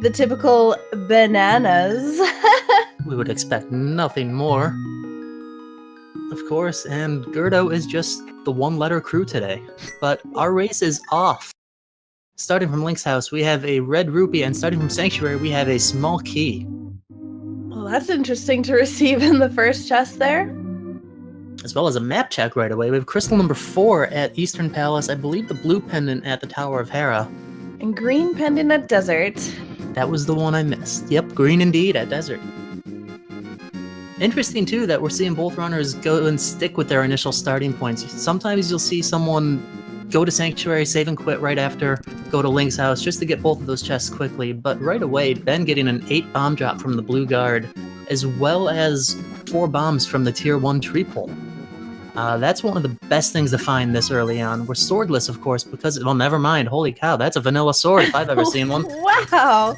The typical bananas. We would expect nothing more. Of course, and g3rd0 is just the one-letter crew today. But our race is off. Starting from Link's house, we have a red rupee, and starting from Sanctuary, we have a small key. Well, that's interesting to receive in the first chest there. As well as a map check right away. We have crystal number 4 at Eastern Palace, I believe the blue pendant at the Tower of Hera. And green pendant at Desert. That was the one I missed. Yep, green indeed at Desert. Interesting, too, that we're seeing both runners go and stick with their initial starting points. Sometimes you'll see someone go to Sanctuary, save and quit right after, go to Link's house, just to get both of those chests quickly. But right away, Ben getting an 8 bomb drop from the blue guard, as well as 4 bombs from the tier 1 tree pole. That's one of the best things to find this early on. We're swordless, of course, because, well, never mind. Holy cow, that's a vanilla sword if I've ever seen one. Wow!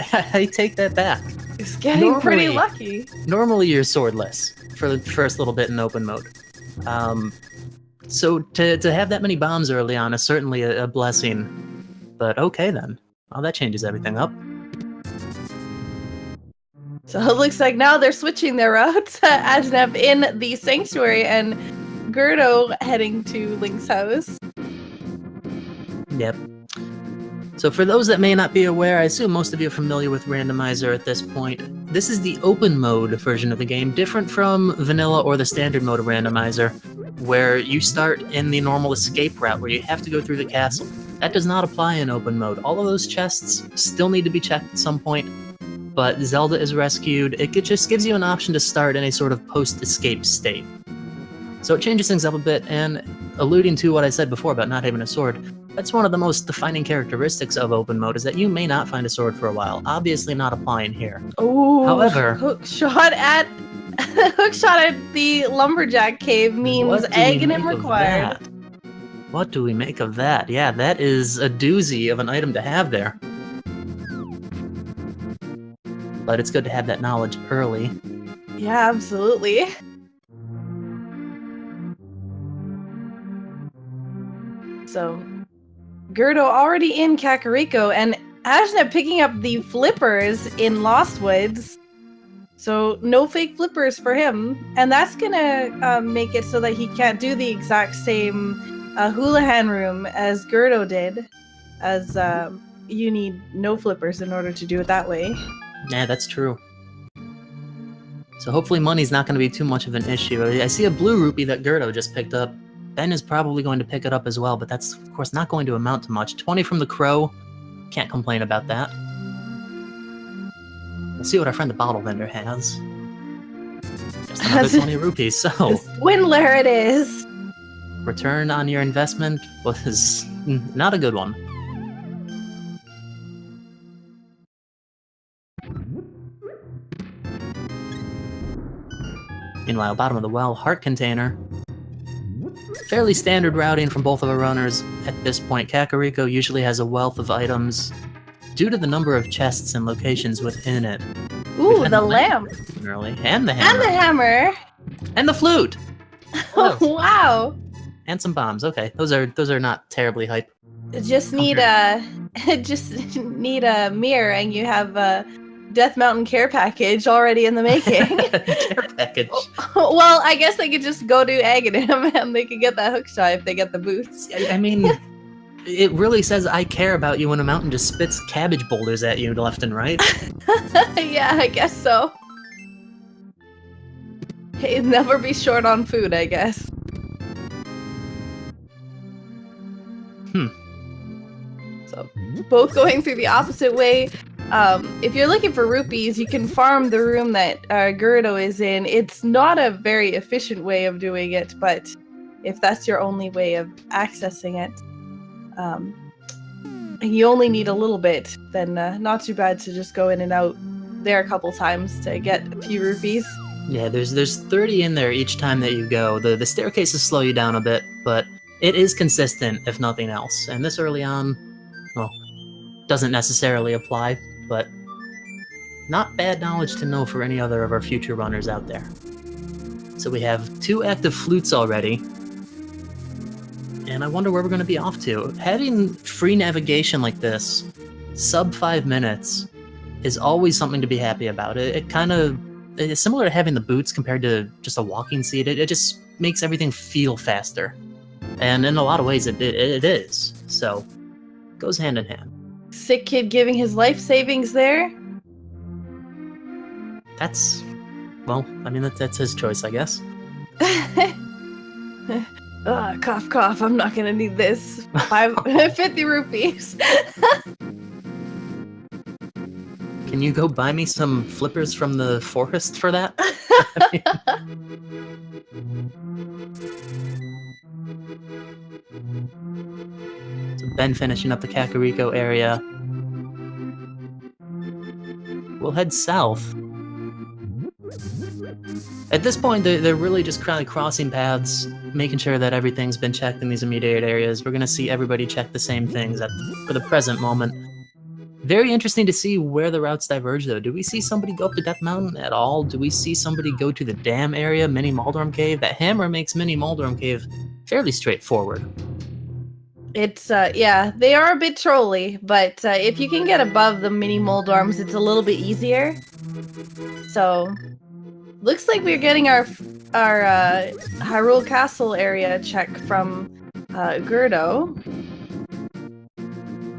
I take that back. It's getting pretty lucky. Normally you're swordless for the first little bit in open mode. So to have that many bombs early on is certainly a blessing. But okay then. Well, that changes everything up. So it looks like now they're switching their routes. Ajneb in the Sanctuary and g3rd0 heading to Link's house. Yep. So for those that may not be aware, I assume most of you are familiar with Randomizer at this point. This is the open mode version of the game, different from vanilla or the standard mode of Randomizer, where you start in the normal escape route where you have to go through the castle. That does not apply in open mode. All of those chests still need to be checked at some point, but Zelda is rescued. It just gives you an option to start in a sort of post-escape state. So it changes things up a bit, and alluding to what I said before about not having a sword, that's one of the most defining characteristics of open mode, is that you may not find a sword for a while. Obviously not applying here. Oh, however, hook shot at the lumberjack cave means ajneb required. What do we make of that? Yeah, that is a doozy of an item to have there. But it's good to have that knowledge early. Yeah, absolutely. So, g3rd0 already in Kakariko, and Ajneb picking up the flippers in Lost Woods. So, no fake flippers for him. And that's gonna make it so that he can't do the exact same Houlihan room as g3rd0 did, as you need no flippers in order to do it that way. Yeah, that's true. So hopefully money's not going to be too much of an issue. I see a blue rupee that g3rd0 just picked up. Ben is probably going to pick it up as well, but that's, of course, not going to amount to much. 20 from the crow. Can't complain about that. Let's see what our friend the bottle vendor has. Just another 20 rupees, so... Swindler it is! Return on your investment was not a good one. Meanwhile, bottom of the well, heart container. Fairly standard routing from both of our runners at this point. Kakariko usually has a wealth of items due to the number of chests and locations within it. Ooh, the lamp! Early. And the hammer. And the hammer! And the flute! Oh, wow! And some bombs. Okay, those are not terribly hype. Just need a mirror, and you have a Death Mountain care package already in the making. Care package. Well, I guess they could just go to ajneb and they could get that hook shot if they get the boots. I mean, it really says I care about you when a mountain just spits cabbage boulders at you left and right. Yeah, I guess so. Hey, never be short on food, I guess. So, both going through the opposite way. If you're looking for rupees, you can farm the room that g3rd0 is in. It's not a very efficient way of doing it, but if that's your only way of accessing it, and you only need a little bit, then not too bad to just go in and out there a couple times to get a few rupees. Yeah, there's 30 in there each time that you go. The staircases slow you down a bit, but it is consistent, if nothing else. And this early on, well, doesn't necessarily apply, but not bad knowledge to know for any other of our future runners out there. So we have 2 active flutes already, and I wonder where we're going to be off to. Having free navigation like this sub 5 minutes is always something to be happy about. It kind of it's similar to having the boots compared to just a walking seat. It just makes everything feel faster. And in a lot of ways, it is. So, goes hand in hand. Sick kid giving his life savings there. That's, well, I mean, that's his choice, I guess. Cough, cough. I'm not gonna need this. 50 rupees. Can you go buy me some flippers from the forest for that? So Ben finishing up the Kakariko area. We'll head south. At this point, they're really just kind of crossing paths, making sure that everything's been checked in these immediate areas. We're going to see everybody check the same things for the present moment. Very interesting to see where the routes diverge, though. Do we see somebody go up to Death Mountain at all? Do we see somebody go to the dam area, Mini Maldorm Cave? That hammer makes Mini Maldorm Cave fairly straightforward. It's, yeah, they are a bit trolly, but if you can get above the Mini Moldorms, it's a little bit easier. So, looks like we're getting our Hyrule Castle area check from g3rd0.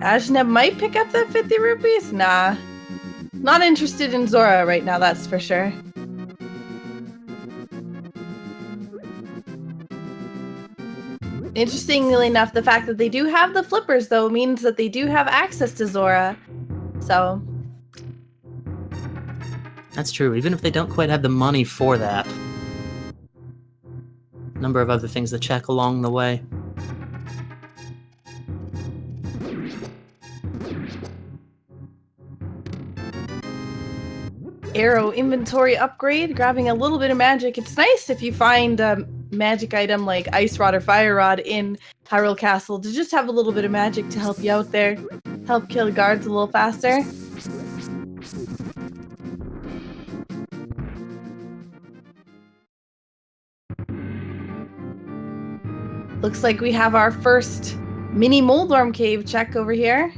Ajneb might pick up that 50 rupees? Nah. Not interested in Zora right now, that's for sure. Interestingly enough, the fact that they do have the flippers, though, means that they do have access to Zora. So... That's true, even if they don't quite have the money for that. A number of other things to check along the way. Arrow inventory upgrade, grabbing a little bit of magic. It's nice if you find a magic item like Ice Rod or Fire Rod in Hyrule Castle to just have a little bit of magic to help you out there. Help kill guards a little faster. Looks like we have our first Mini Moldorm Cave check over here.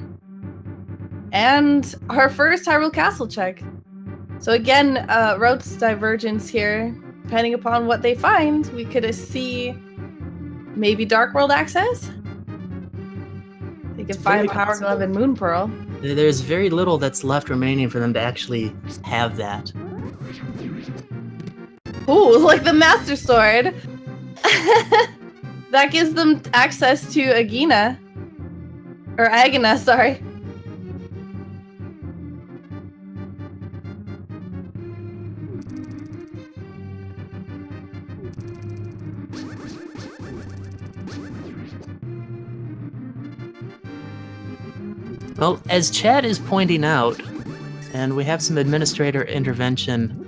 And our first Hyrule Castle check. So again, routes divergence here. Depending upon what they find, we could see maybe Dark World access? They could find Power Glove and Moon Pearl. There's very little that's left remaining for them to actually have that. Ooh, like the Master Sword! That gives them access to Agina. Or Agina, sorry. Well, as Chad is pointing out, and we have some administrator intervention,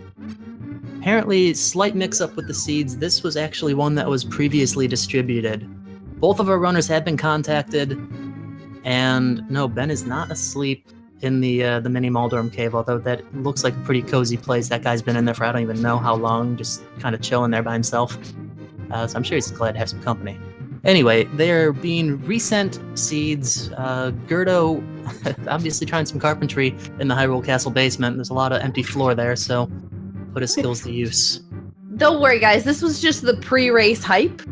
apparently slight mix-up with the seeds. This was actually one that was previously distributed. Both of our runners had been contacted, and no, Ben is not asleep in the Mini Maldorm Cave, although that looks like a pretty cozy place. That guy's been in there for I don't even know how long, just kind of chilling there by himself. So I'm sure he's glad to have some company. Anyway, they're being resent seeds. g3rd0 obviously trying some carpentry in the Hyrule Castle basement. There's a lot of empty floor there, so put his skills to use. Don't worry, guys. This was just the pre-race hype.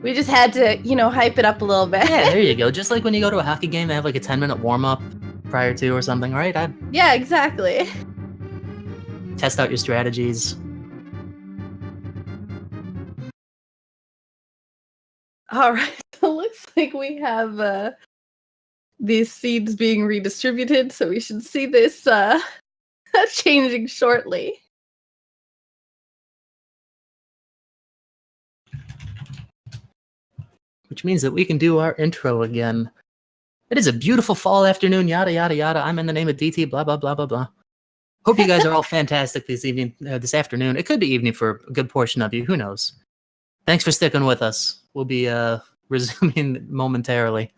We just had to, you know, hype it up a little bit. Yeah, there you go. Just like when you go to a hockey game, they have like a 10-minute warm-up prior to or something, right? Yeah, exactly. Test out your strategies. All right, so it looks like we have these seeds being redistributed, so we should see this changing shortly. Which means that we can do our intro again. It is a beautiful fall afternoon, yada, yada, yada. I'm in the name of DT, blah, blah, blah, blah, blah. Hope you guys are all fantastic this afternoon. It could be evening for a good portion of you, who knows. Thanks for sticking with us. We'll be resuming momentarily.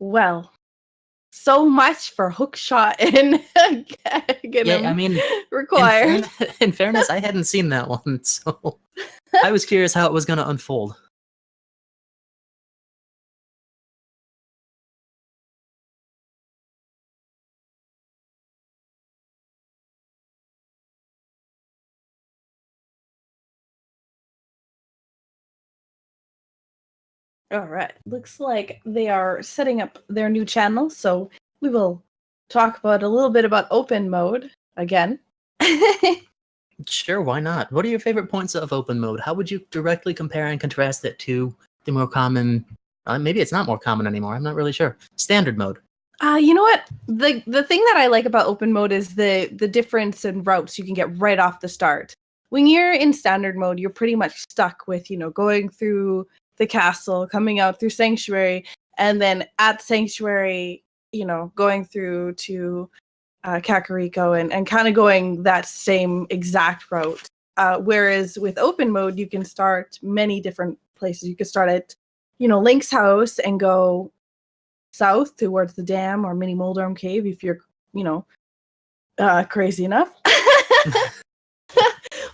Well, so much for hookshot and Ganon Yeah, I mean, required. In fairness, I hadn't seen that one, so I was curious how it was going to unfold. All right. Looks like they are setting up their new channel, so we will talk about a little bit about open mode again. Sure, why not? What are your favorite points of open mode? How would you directly compare and contrast it to the more common, maybe it's not more common anymore, I'm not really sure, standard mode? You know what? The thing that I like about open mode is the difference in routes you can get right off the start. When you're in standard mode, you're pretty much stuck with, going through the castle, coming out through Sanctuary, and then at Sanctuary, going through to Kakariko and kind of going that same exact route. Whereas with open mode, you can start many different places. You could start at, Link's house and go south towards the dam or Mini Moldorm Cave if you're, crazy enough.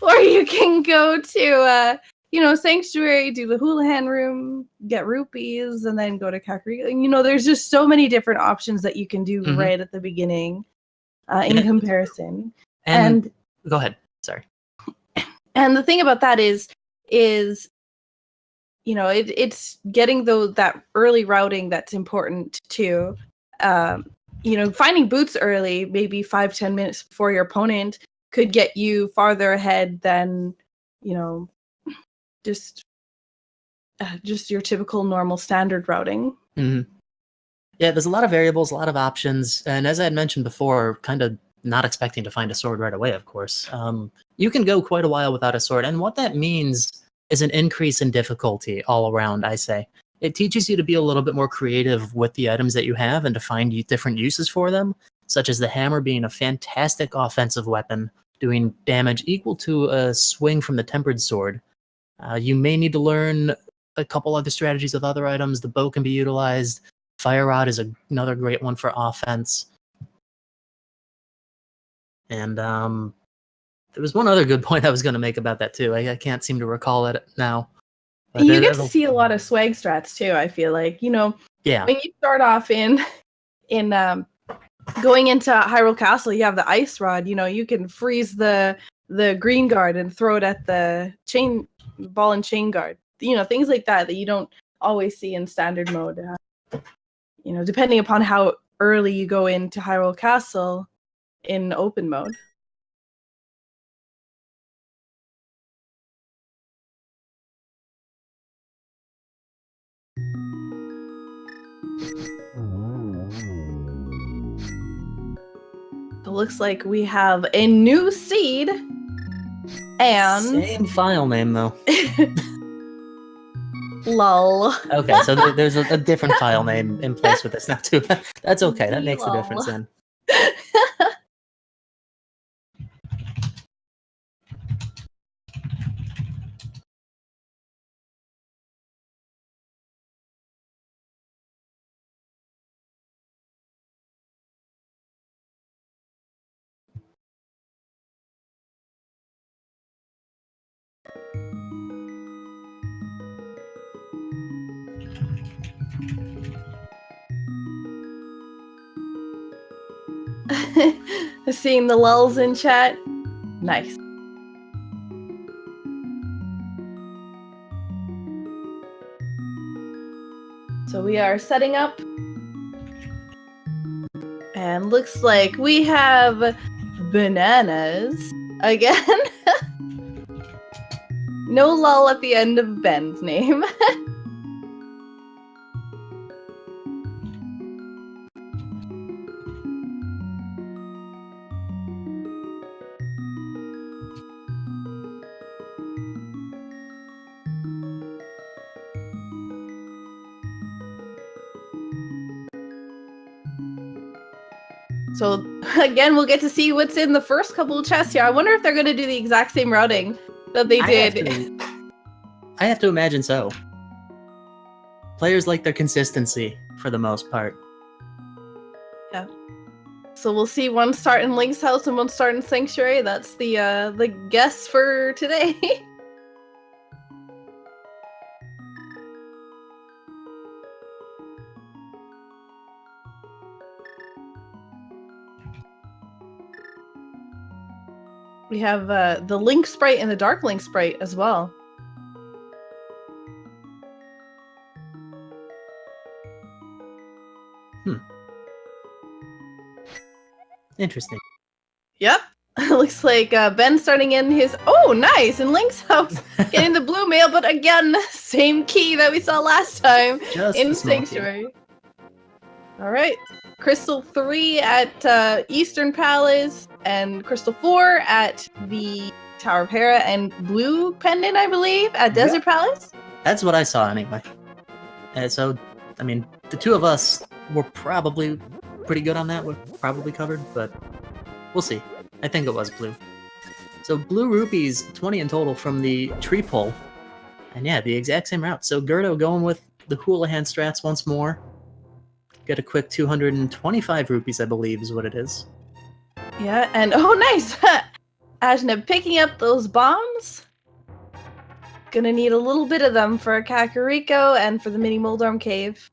Or you can go to, Sanctuary, do the Houlihan Room, get rupees, and then go to Kakariko. There's just so many different options that you can do right at the beginning in comparison. And go ahead. Sorry. And the thing about that is it's getting that early routing that's important too. Finding boots early, maybe 5-10 minutes before your opponent, could get you farther ahead than, just your typical normal standard routing. Mm-hmm. Yeah, there's a lot of variables, a lot of options, and as I had mentioned before, kind of not expecting to find a sword right away, of course. You can go quite a while without a sword, and what that means is an increase in difficulty all around, I say. It teaches you to be a little bit more creative with the items that you have and to find different uses for them, such as the hammer being a fantastic offensive weapon, doing damage equal to a swing from the tempered sword. You may need to learn a couple other strategies with other items. The bow can be utilized. Fire Rod is another great one for offense. And there was one other good point I was going to make about that too. I can't seem to recall it now. But you get to see a lot of swag strats too, I feel like. Yeah. When you start off in going into Hyrule Castle, you have the ice rod. You can freeze the green guard and throw it at the ball and chain guard. Things like that you don't always see in standard mode. Depending upon how early you go into Hyrule Castle in open mode. It looks like we have a new seed and same file name though. Lol. Okay, so there's a different file name in place with this now too. That's okay. That makes a difference then. Seeing the lulls in chat. Nice. So we are setting up. And looks like we have bananas again. No lull at the end of Ben's name. So again, we'll get to see what's in the first couple of chests here. I wonder if they're going to do the exact same routing that they did. I have to imagine so. Players like their consistency for the most part. Yeah. So we'll see one start in Link's house and one start in Sanctuary. That's the guess for today. We have the Link sprite and the Dark Link sprite as well. Interesting. Yep. Looks like Ben's starting in his... Oh, nice! In Link's house, getting the blue mail, but again, same key that we saw last time Just in a small key. Sanctuary. Alright. Crystal 3 at Eastern Palace, and Crystal 4 at the Tower of Hera, and Blue Pendant, I believe, at Desert Palace? That's what I saw anyway. So, I mean, the two of us were probably pretty good on that. We're probably covered, but we'll see. I think it was blue. So blue rupees, 20 in total from the tree pull. And yeah, the exact same route. So g3rd0 going with the Houlihan strats once more. Get a quick 225 rupees, I believe, is what it is. Yeah, and oh, nice! Ajneb picking up those bombs. Gonna need a little bit of them for Kakariko and for the mini Moldorm Cave.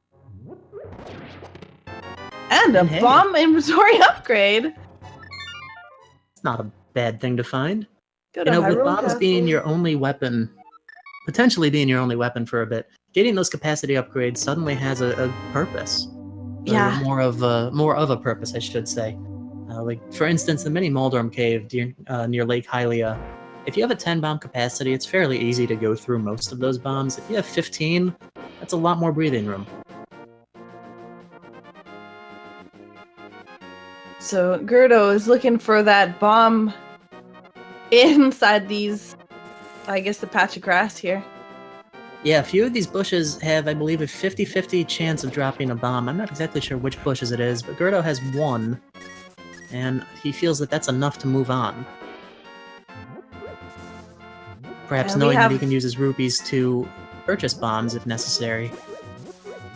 And a hey. bomb inventory upgrade! It's not a bad thing to find. Go You know, with Hyrule bombs Castle. being your only weapon, potentially being your only weapon for a bit, getting those capacity upgrades suddenly has a purpose. Yeah. More of a purpose, I should say. Like, for instance, the mini Moldorm Cave near Lake Hylia. If you have a 10 bomb capacity, it's fairly easy to go through most of those bombs. If you have 15, that's a lot more breathing room. So g3rd0 is looking for that bomb inside these, I guess, the patch of grass here. Yeah, a few of these bushes have, I believe, a 50-50 chance of dropping a bomb. I'm not exactly sure which bushes it is, but g3rd0 has one, and he feels that that's enough to move on. Perhaps knowing that he can use his rupees to purchase bombs if necessary.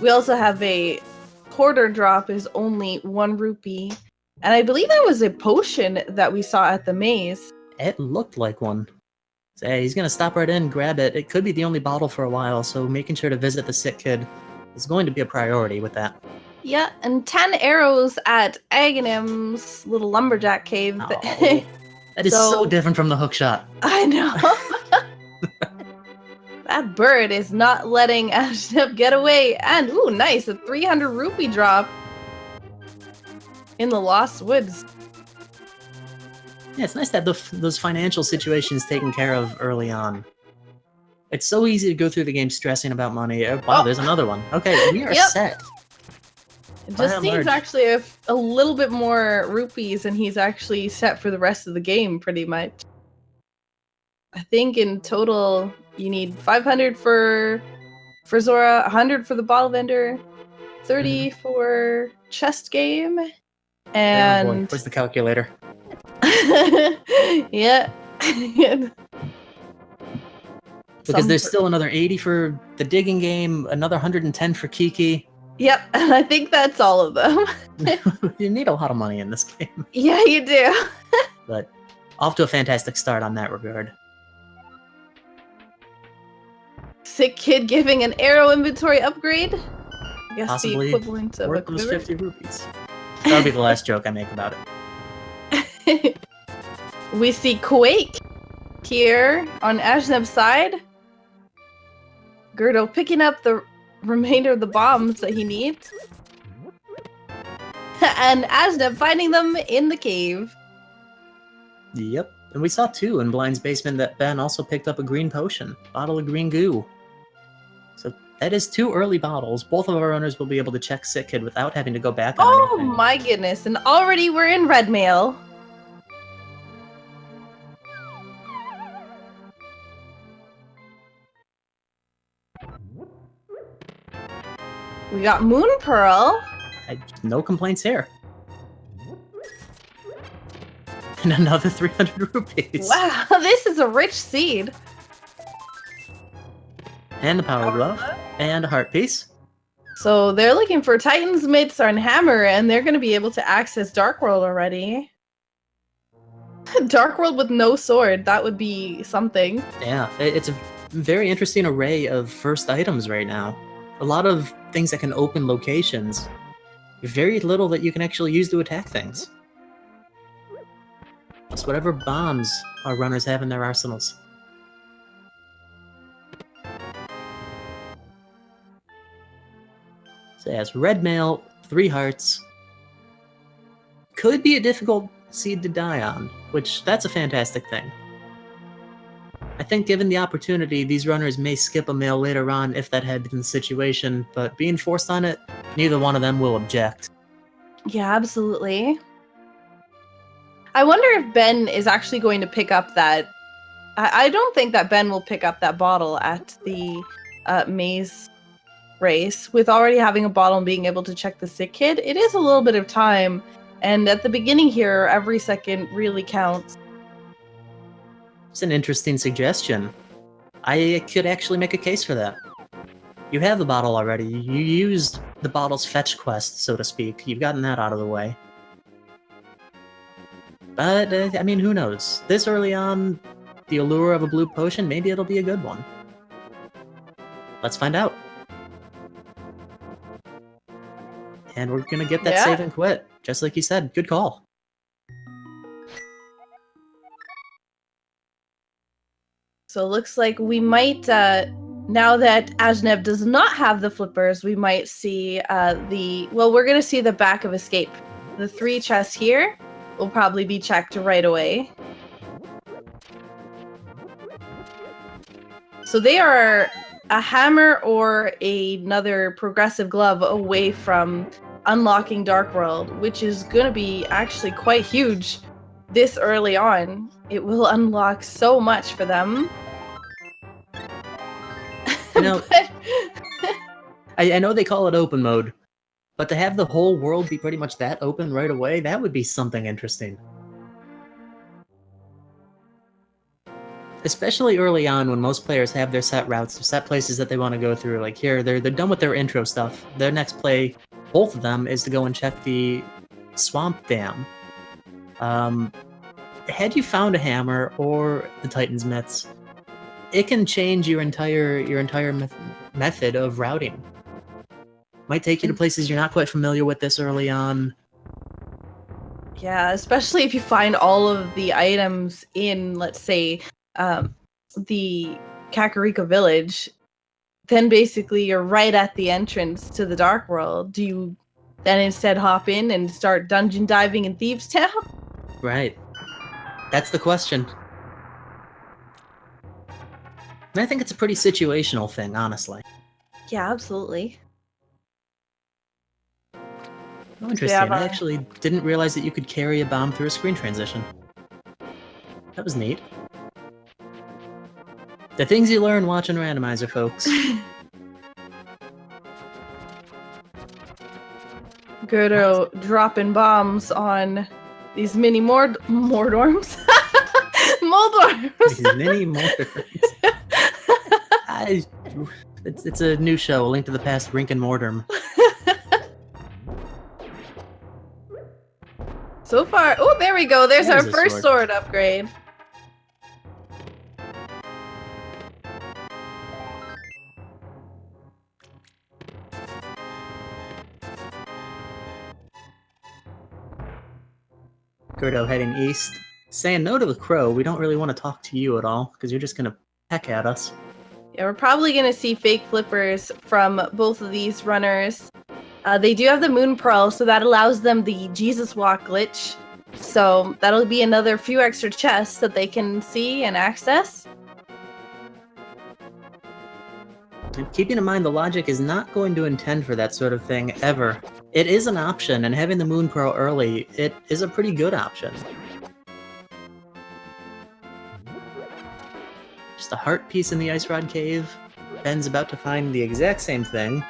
We also have a quarter drop is only 1 rupee. And I believe that was a potion that we saw at the maze. It looked like one. So, hey, he's gonna stop right in, grab it. It could be the only bottle for a while, so making sure to visit the sick kid is going to be a priority with that. Yeah, and 10 arrows at Aghanim's little lumberjack cave. Oh, that is so different from the hook shot. I know. That bird is not letting Ajneb get away. And, ooh, nice, a 300 rupee drop in the Lost Woods. Yeah, it's nice to have those financial situations taken care of early on. It's so easy to go through the game stressing about money. Wow, there's another one. Okay, we are set. It just seems actually a little bit more rupees and he's actually set for the rest of the game, pretty much. I think in total you need 500 for Zora, 100 for the bottle vendor, 30 for chest game, and... Oh boy, where's the calculator? Yeah. Because there's still another 80 for the digging game, another 110 for Kiki. Yep, and I think that's all of them. You need a lot of money in this game. Yeah, you do. But off to a fantastic start on that regard. Sick kid giving an arrow inventory upgrade. I guess possibly the equivalent of worth those 50 rupees. That'll be the last joke I make about it. We see Quake here on Ajneb's side. g3rd0 picking up the remainder of the bombs that he needs. And Ajneb finding them in the cave. Yep. And we saw too in Blind's basement that Ben also picked up a green potion. Bottle of green goo. So that is 2 early bottles. Both of our owners will be able to check Sick Kid without having to go back on anything. My goodness. And already we're in red mail. We got Moon Pearl. No complaints here. And another 300 rupees. Wow, this is a rich seed. And the Power Glove. And a Heart Piece. So they're looking for Titan's Mitts and Hammer, and they're going to be able to access Dark World already. Dark World with no sword, that would be something. Yeah, it's a very interesting array of first items right now. A lot of things that can open locations. Very little that you can actually use to attack things. Just whatever bombs our runners have in their arsenals. So yes, red mail, 3 hearts. Could be a difficult seed to die on, which that's a fantastic thing. I think given the opportunity, these runners may skip a meal later on if that had been the situation, but being forced on it, neither one of them will object. Yeah, absolutely. I wonder if Ben is actually going to pick up that. I don't think that Ben will pick up that bottle at the maze race. With already having a bottle and being able to check the sick kid, it is a little bit of time. And at the beginning here, every second really counts. It's an interesting suggestion. I could actually make a case for that. You have the bottle already. You used the bottle's fetch quest, so to speak. You've gotten that out of the way. But, I mean, who knows? This early on, the allure of a blue potion, maybe it'll be a good one. Let's find out. And we're gonna get that save and quit, just like you said. Good call. So it looks like we might, now that Ajneb does not have the flippers, we might see we're going to see the back of Escape. The 3 chests here will probably be checked right away. So they are a hammer or another progressive glove away from unlocking Dark World, which is going to be actually quite huge this early on. It will unlock so much for them. You know, I know they call it open mode, but to have the whole world be pretty much that open right away, that would be something interesting. Especially early on when most players have their set routes, set places that they want to go through. Like here, they're done with their intro stuff. Their next play, both of them, is to go and check the Swamp Dam. Had you found a hammer or the Titan's Myths, it can change your entire method of routing. Might take you to places you're not quite familiar with this early on. Yeah, especially if you find all of the items in, let's say, the Kakariko village, then basically you're right at the entrance to the Dark World. Do you then instead hop in and start dungeon diving in Thieves' Town? Right. That's the question. And I think it's a pretty situational thing, honestly. Yeah, absolutely. Oh, interesting. I actually didn't realize that you could carry a bomb through a screen transition. That was neat. The things you learn watching Randomizer, folks. g3rd0 dropping bombs on these mini Mordorms. Moldorms! These mini Mordorms. It's a new show, A Link to the Past, Rink and Mordorm. So far, oh, there we go. There's our first sword upgrade. g3rd0 heading east, saying no to the crow. We don't really want to talk to you at all, because you're just going to peck at us. Yeah, we're probably going to see fake flippers from both of these runners. They do have the Moon Pearl, so that allows them the Jesus Walk glitch. So that'll be another few extra chests that they can see and access. And keeping in mind, the logic is not going to intend for that sort of thing ever. It is an option, and having the Moon Pearl early, it is a pretty good option. Just a heart piece in the Ice Rod Cave. Ben's about to find the exact same thing.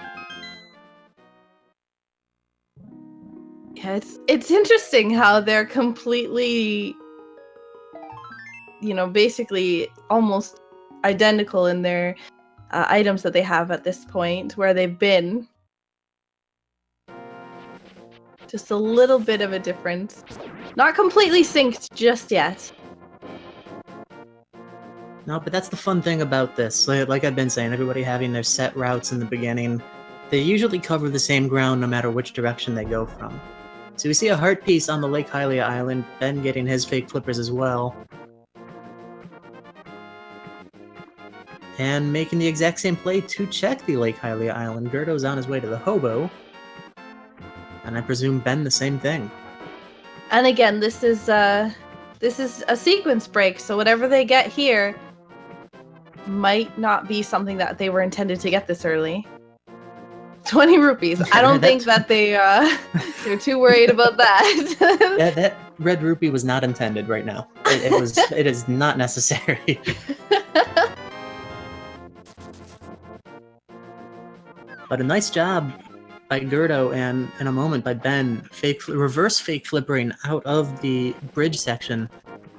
Yeah, it's interesting how they're completely, basically almost identical in their items that they have at this point, where they've been. Just a little bit of a difference. Not completely synced just yet. No, but that's the fun thing about this. Like I've been saying, everybody having their set routes in the beginning, they usually cover the same ground no matter which direction they go from. So we see a heart piece on the Lake Hylia Island, Ben getting his fake flippers as well. And making the exact same play to check the Lake Hylia Island. g3rd0's on his way to the hobo. And I presume Ben the same thing. And again, this is a sequence break, so whatever they get here might not be something that they were intended to get this early. 20 rupees. I don't think that they're too worried about that. Yeah, that red rupee was not intended right now. It is not necessary. But a nice job by g3rd0 and in a moment by Ben, reverse fake flippering out of the bridge section.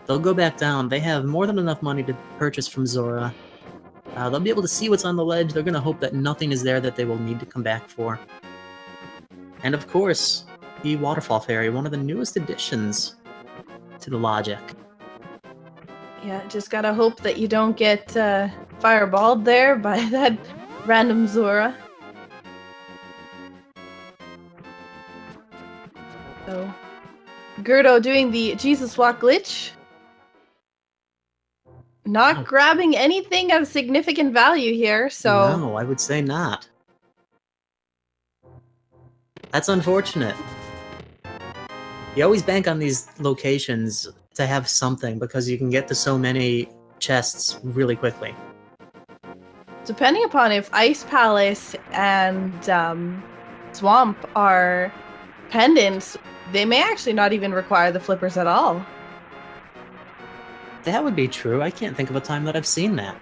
They'll go back down. They have more than enough money to purchase from Zora. They'll be able to see what's on the ledge. They're going to hope that nothing is there that they will need to come back for. And of course, the Waterfall Fairy, one of the newest additions to the logic. Yeah, just gotta hope that you don't get fireballed there by that random Zora. So, g3rd0 doing the Jesus Walk glitch. Not grabbing anything of significant value here, so... No, I would say not. That's unfortunate. You always bank on these locations to have something, because you can get to so many chests really quickly. Depending upon if Ice Palace and Swamp are pendants, they may actually not even require the flippers at all. That would be true. I can't think of a time that I've seen that.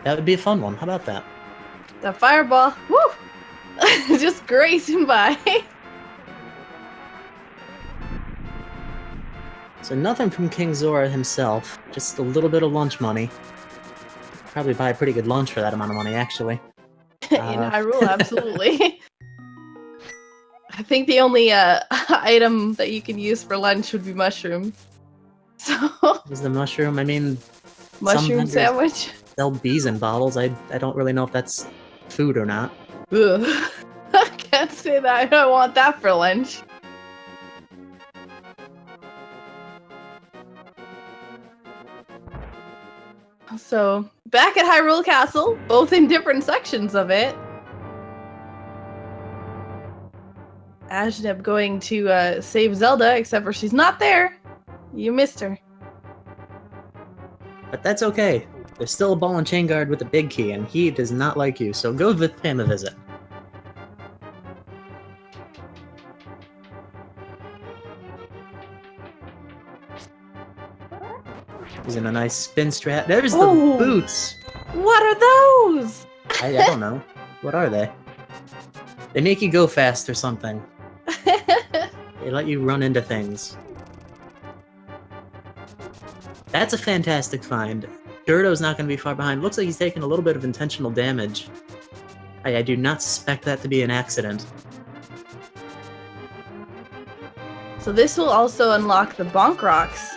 That would be a fun one. How about that? The fireball, woo! Just grazing by. So nothing from King Zora himself, just a little bit of lunch money. Probably buy a pretty good lunch for that amount of money, actually. In Hyrule, absolutely. I think the only item that you can use for lunch would be mushroom. So is the mushroom? I mean, mushroom sandwich. Sell bees in bottles. I don't really know if that's food or not. Ugh. I can't say that. I don't want that for lunch. So back at Hyrule Castle, both in different sections of it. Ajneb going to save Zelda, except for she's not there. You missed her. But that's okay. There's still a ball and chain guard with a big key, and he does not like you, so go pay him a visit. He's in a nice spin strat. There's the boots! What are those? I don't know. What are they? They make you go fast or something. They let you run into things. That's a fantastic find. g3rd0's not going to be far behind. Looks like he's taking a little bit of intentional damage. I do not suspect that to be an accident. So this will also unlock the Bonk Rocks.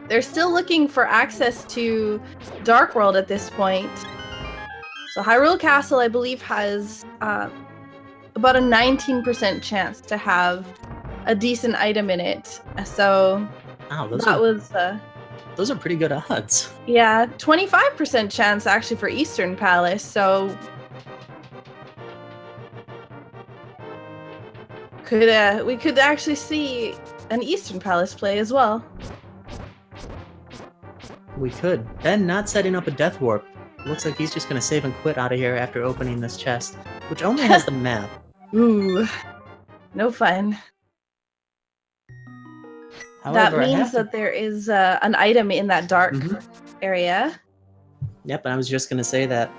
They're still looking for access to Dark World at this point. So Hyrule Castle, I believe, has about a 19% chance to have a decent item in it. So wow, those are pretty good odds. Yeah, 25% chance actually for Eastern Palace. So we could actually see an Eastern Palace play as well. We could. Ben not setting up a Death Warp. Looks like he's just going to save and quit out of here after opening this chest, which only has the map. Ooh, no fun. However, that means that there is an item in that dark area. Yep, I was just going to say that.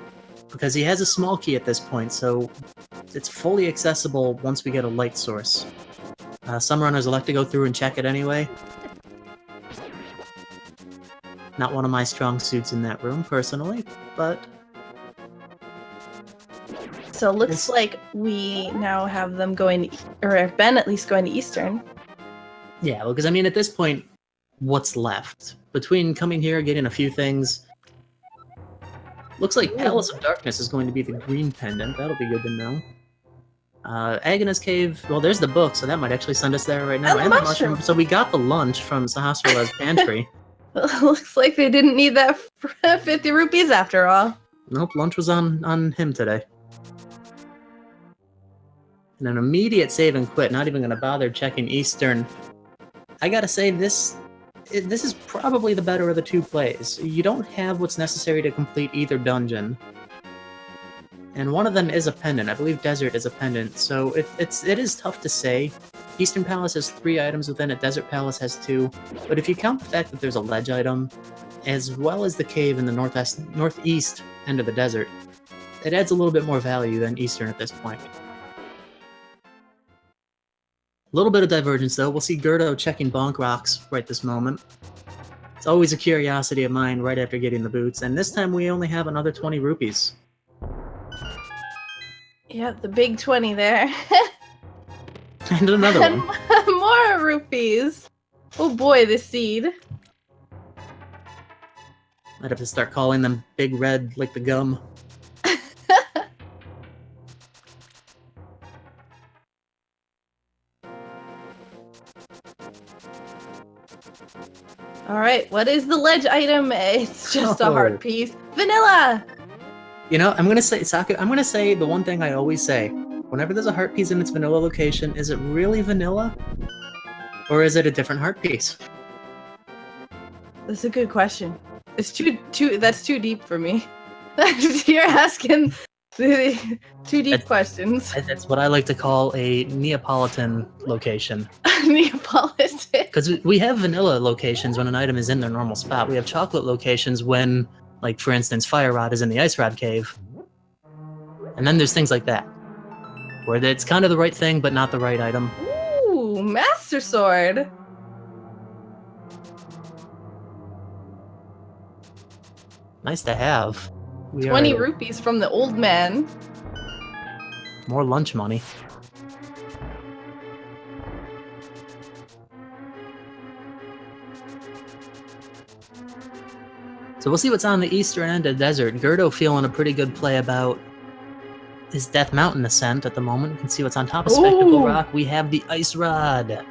Because he has a small key at this point, so it's fully accessible once we get a light source. Some runners elect to go through and check it anyway. Not one of my strong suits in that room, personally, but... So it looks like we now have them going, or Ben at least going to Eastern. Yeah, well, because I mean, at this point, what's left? Between coming here, getting a few things... Looks like Palace of Darkness is going to be the green pendant. That'll be good to know. Agnes Cave, well, there's the book, so that might actually send us there right now. And the mushroom. So we got the lunch from Sahasrara's pantry. Looks like they didn't need that 50 rupees after all. Nope, lunch was on him today. And an immediate save and quit, not even going to bother checking Eastern. I gotta say, this is probably the better of the two plays. You don't have what's necessary to complete either dungeon. And one of them is a pendant. I believe Desert is a pendant, so it is tough to say. Eastern Palace has 3 items within it, Desert Palace has 2. But if you count the fact that there's a ledge item, as well as the cave in the northeast end of the desert, it adds a little bit more value than Eastern at this point. A little bit of divergence, though. We'll see g3rd0 checking Bonk Rocks right this moment. It's always a curiosity of mine right after getting the boots, and this time we only have another 20 rupees. Yeah, the big 20 there. And another one. More rupees. Oh boy, this seed. I'd have to start calling them Big Red like the gum. Alright, what is the ledge item? It's just a heart piece. Vanilla! You know, I'm gonna say, Saku, I'm gonna say the one thing I always say. Whenever there's a heart piece in its vanilla location, is it really vanilla? Or is it a different heart piece? That's a good question. It's that's too deep for me. You're asking too deep questions. That's what I like to call a Neapolitan location. Neapolitan. Because we have vanilla locations when an item is in their normal spot. We have chocolate locations when, like, for instance, Fire Rod is in the Ice Rod Cave. And then there's things like that, where it's kind of the right thing, but not the right item. Ooh, Master Sword. Nice to have. 20 rupees from the old man. More lunch money. So we'll see what's on the eastern end of the desert. g3rd0 feeling a pretty good play about his Death Mountain ascent at the moment. You can see what's on top of Spectacle Rock. We have the Ice Rod.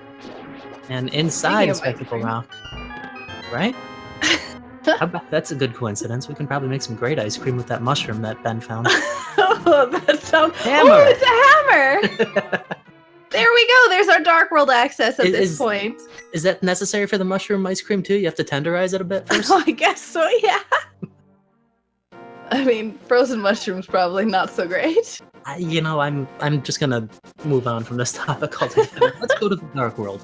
And inside of Spectacle Rock, right? That's a good coincidence. We can probably make some great ice cream with that mushroom that Ben found. Oh, that sounds... Hammer! Oh, it's a hammer! There we go. There's our Dark World access at this point. Is that necessary for the mushroom ice cream too? You have to tenderize it a bit first? Oh, I guess so, yeah. I mean, frozen mushrooms probably not so great. You know, I'm just gonna move on from this topic altogether. Let's go to the Dark World.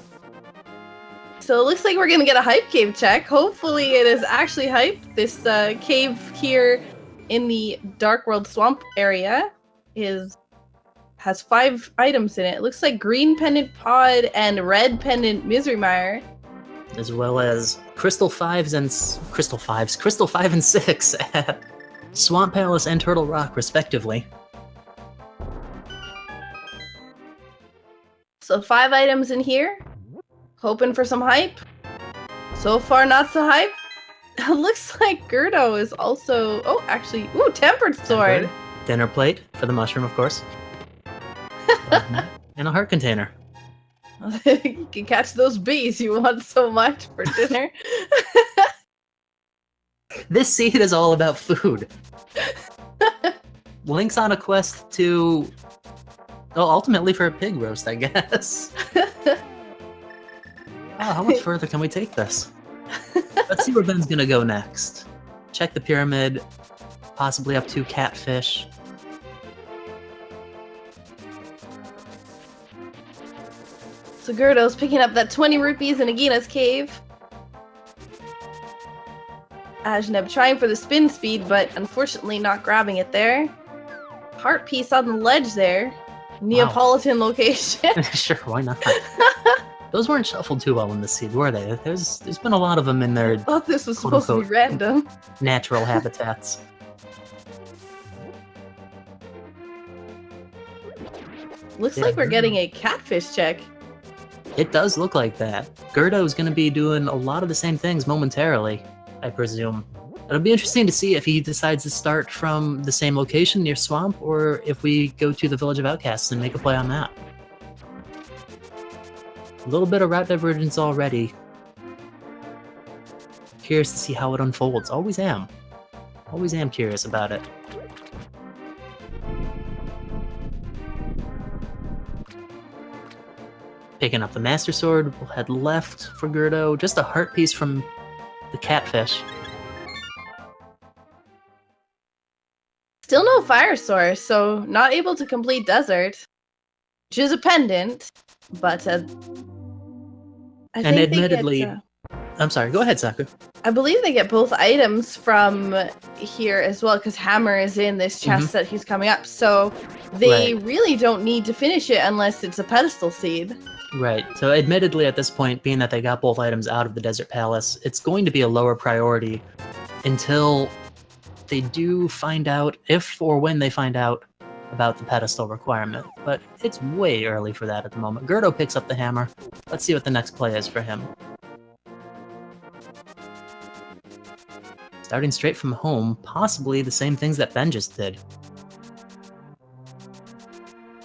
So it looks like we're gonna get a hype cave check. Hopefully it is actually hype. This cave here in the Dark World swamp area has 5 items in it. It looks like green pendant pod and red pendant misery mire, as well as crystal 5 and 6 at Swamp Palace and Turtle Rock, respectively. So 5 items in here. Hoping for some hype. So far, not so hype. It looks like g3rd0 is also... Oh, actually... Ooh, Tempered Sword! Dinner plate for the mushroom, of course. And a heart container. You can catch those bees you want so much for dinner. This seed is all about food. Link's on a quest to... Oh, ultimately for a pig roast, I guess. Wow, how much further can we take this? Let's see where Ben's gonna go next. Check the pyramid, possibly up to catfish. So g3rd0's picking up that 20 rupees in Agina's cave. Ajneb trying for the spin speed, but unfortunately not grabbing it there. Heart piece on the ledge there. Neapolitan location. Sure, why not? Those weren't shuffled too well in the seed, were they? There's been a lot of them in their... I thought this was supposed to be random. Natural habitats. Looks like we're getting a catfish check. It does look like that. g3rd0 is going to be doing a lot of the same things momentarily, I presume. It'll be interesting to see if he decides to start from the same location near Swamp, or if we go to the Village of Outcasts and make a play on that. A little bit of route divergence already. Curious to see how it unfolds. Always am. Always am curious about it. Picking up the Master Sword, we'll head left for g3rd0. Just a heart piece from the catfish. Still no fire source, so not able to complete desert. Which is a pendant, but I And think admittedly, they get, I'm sorry, go ahead, Saku. I believe they get both items from here as well, because Hammer is in this chest that he's coming up. So they really don't need to finish it unless it's a pedestal seed. Right. So admittedly, at this point, being that they got both items out of the Desert Palace, it's going to be a lower priority until they do find out, if or when they find out about the pedestal requirement. But it's way early for that at the moment. g3rd0 picks up the hammer. Let's see what the next play is for him. Starting straight from home, possibly the same things that Ben just did.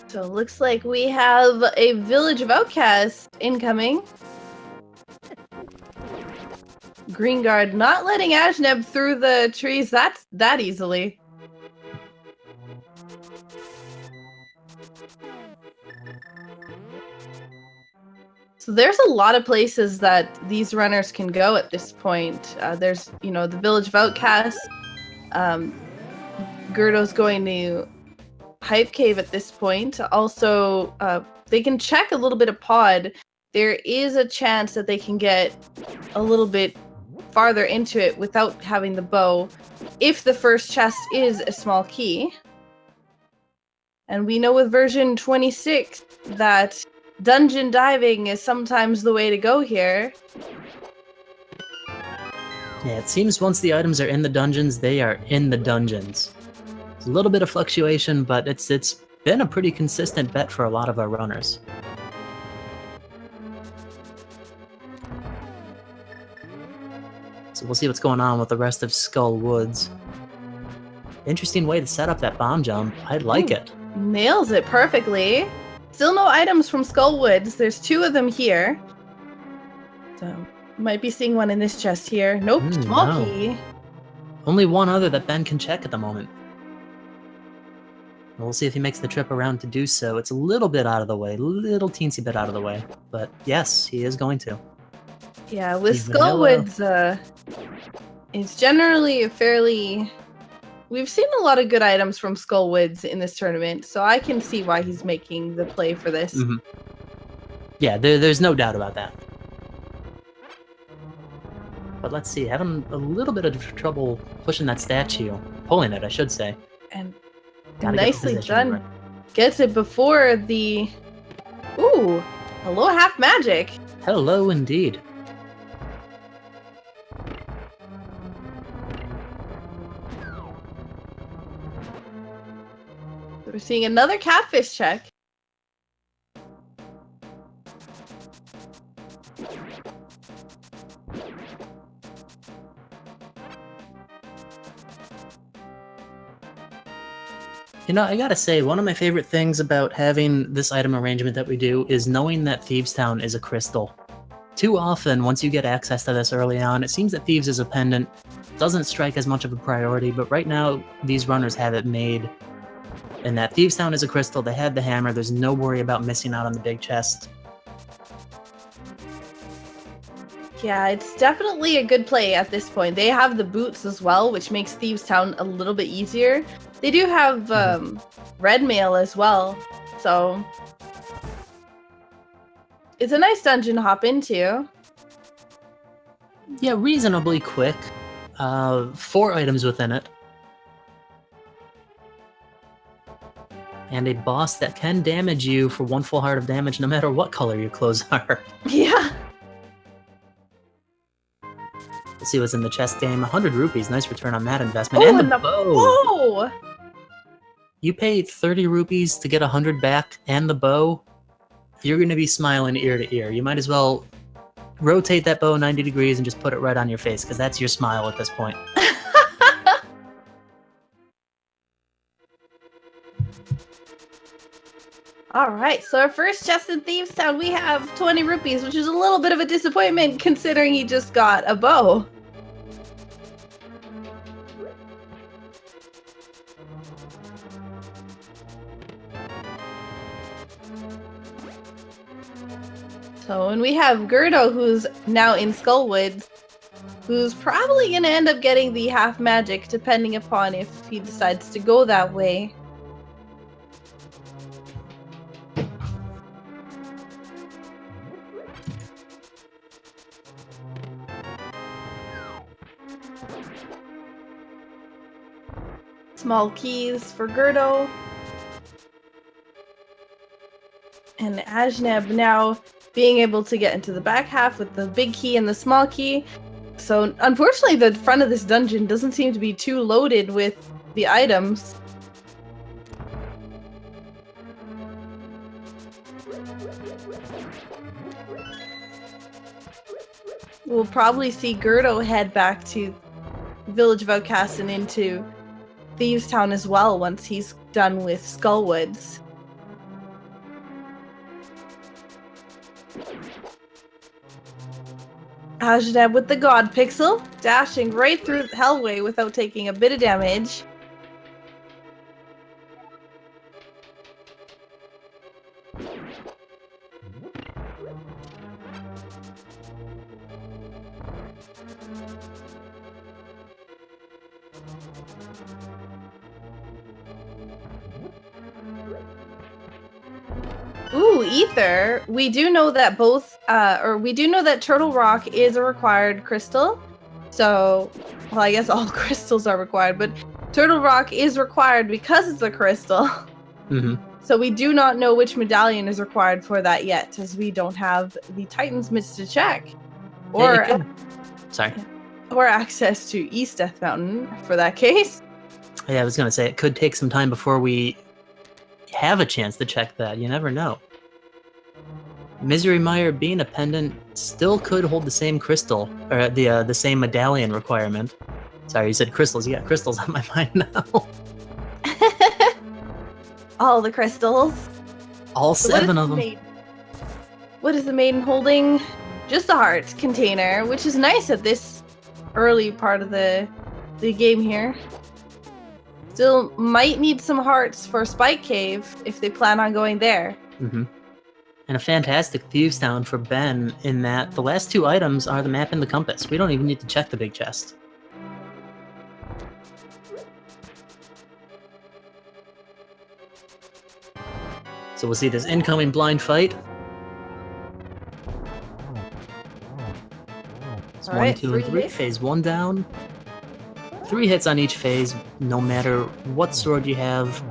So it looks like we have a Village of Outcasts incoming. Green Guard not letting Ajneb through the trees that easily. So there's a lot of places that these runners can go at this point. There's, the Village of Outcasts. g3rd0's going to Hype Cave at this point. Also, they can check a little bit of pod. There is a chance that they can get a little bit farther into it without having the bow, if the first chest is a small key. And we know with version 26 that dungeon diving is sometimes the way to go here. Yeah, it seems once the items are in the dungeons, they are in the dungeons. There's a little bit of fluctuation, but it's been a pretty consistent bet for a lot of our runners. So we'll see what's going on with the rest of Skull Woods. Interesting way to set up that bomb jump. I like it. Nails it perfectly. Still no items from Skull Woods. There's 2 of them here. So, might be seeing one in this chest here. Nope, small key. Only one other that Ben can check at the moment. We'll see if he makes the trip around to do so. It's a little bit out of the way, little teensy bit out of the way. But yes, he is going to. Yeah, with Skull Woods, it's generally a fairly... We've seen a lot of good items from Skull Woods in this tournament, so I can see why he's making the play for this. Yeah, there's no doubt about that. But let's see, having a little bit of trouble pushing that statue. Pulling it, I should say. And Gotta nicely done. Right. Gets it before the... Ooh, hello half magic. Hello indeed. We're seeing another catfish check. I gotta say, one of my favorite things about having this item arrangement that we do is knowing that Thieves Town is a crystal. Too often, once you get access to this early on, it seems that Thieves is a pendant, doesn't strike as much of a priority, but right now, these runners have it made. And that Thieves Town is a crystal, they had the hammer, there's no worry about missing out on the big chest. Yeah, it's definitely a good play at this point. They have the boots as well, which makes Thieves Town a little bit easier. They do have red mail as well, so it's a nice dungeon to hop into. Yeah, reasonably quick. 4 items within it. And a boss that can damage you for 1 full heart of damage no matter what color your clothes are. Yeah. Let's see what's in the chest game. 100 rupees, nice return on that investment. Oh, and the bow! Bow! You pay 30 rupees to get 100 back and the bow, you're going to be smiling ear to ear. You might as well rotate that bow 90 degrees and just put it right on your face, because that's your smile at this point. Alright, so our first chest in Thieves Town, we have 20 rupees, which is a little bit of a disappointment considering he just got a bow. So, and we have g3rd0, who's now in Skullwoods, who's probably going to end up getting the half magic, depending upon if he decides to go that way. Small keys for g3rd0. And Ajneb now being able to get into the back half with the big key and the small key. So unfortunately the front of this dungeon doesn't seem to be too loaded with the items. We'll probably see g3rd0 head back to Village of Outcasts and into Thieves Town as well once he's done with Skullwoods. Ajneb with the God Pixel, dashing right through Hellway without taking a bit of damage. Ooh, Ether. We do know that Turtle Rock is a required crystal. So, well, I guess all crystals are required, but Turtle Rock is required because it's a crystal. Mm-hmm. So we do not know which medallion is required for that yet, as we don't have the Titan's Mitts to check. Or, or access to East Death Mountain for that case. Yeah, I was going to say, it could take some time before we have a chance to check that. You never know. Misery Mire being a pendant still could hold the same crystal, or the same medallion requirement. Sorry, you said crystals. You got crystals on my mind now. All the crystals. All 7 of them. What is the maiden holding? Just a heart container, which is nice at this early part of the game here. Still might need some hearts for Spike Cave if they plan on going there. Mm-hmm. And a fantastic Thieves Town for Ben in that the last 2 items are the map and the compass. We don't even need to check the big chest. So we'll see this incoming blind fight. It's All 1, right, 2, and 3. hits. Phase 1 down. 3 hits on each phase, no matter what sword you have.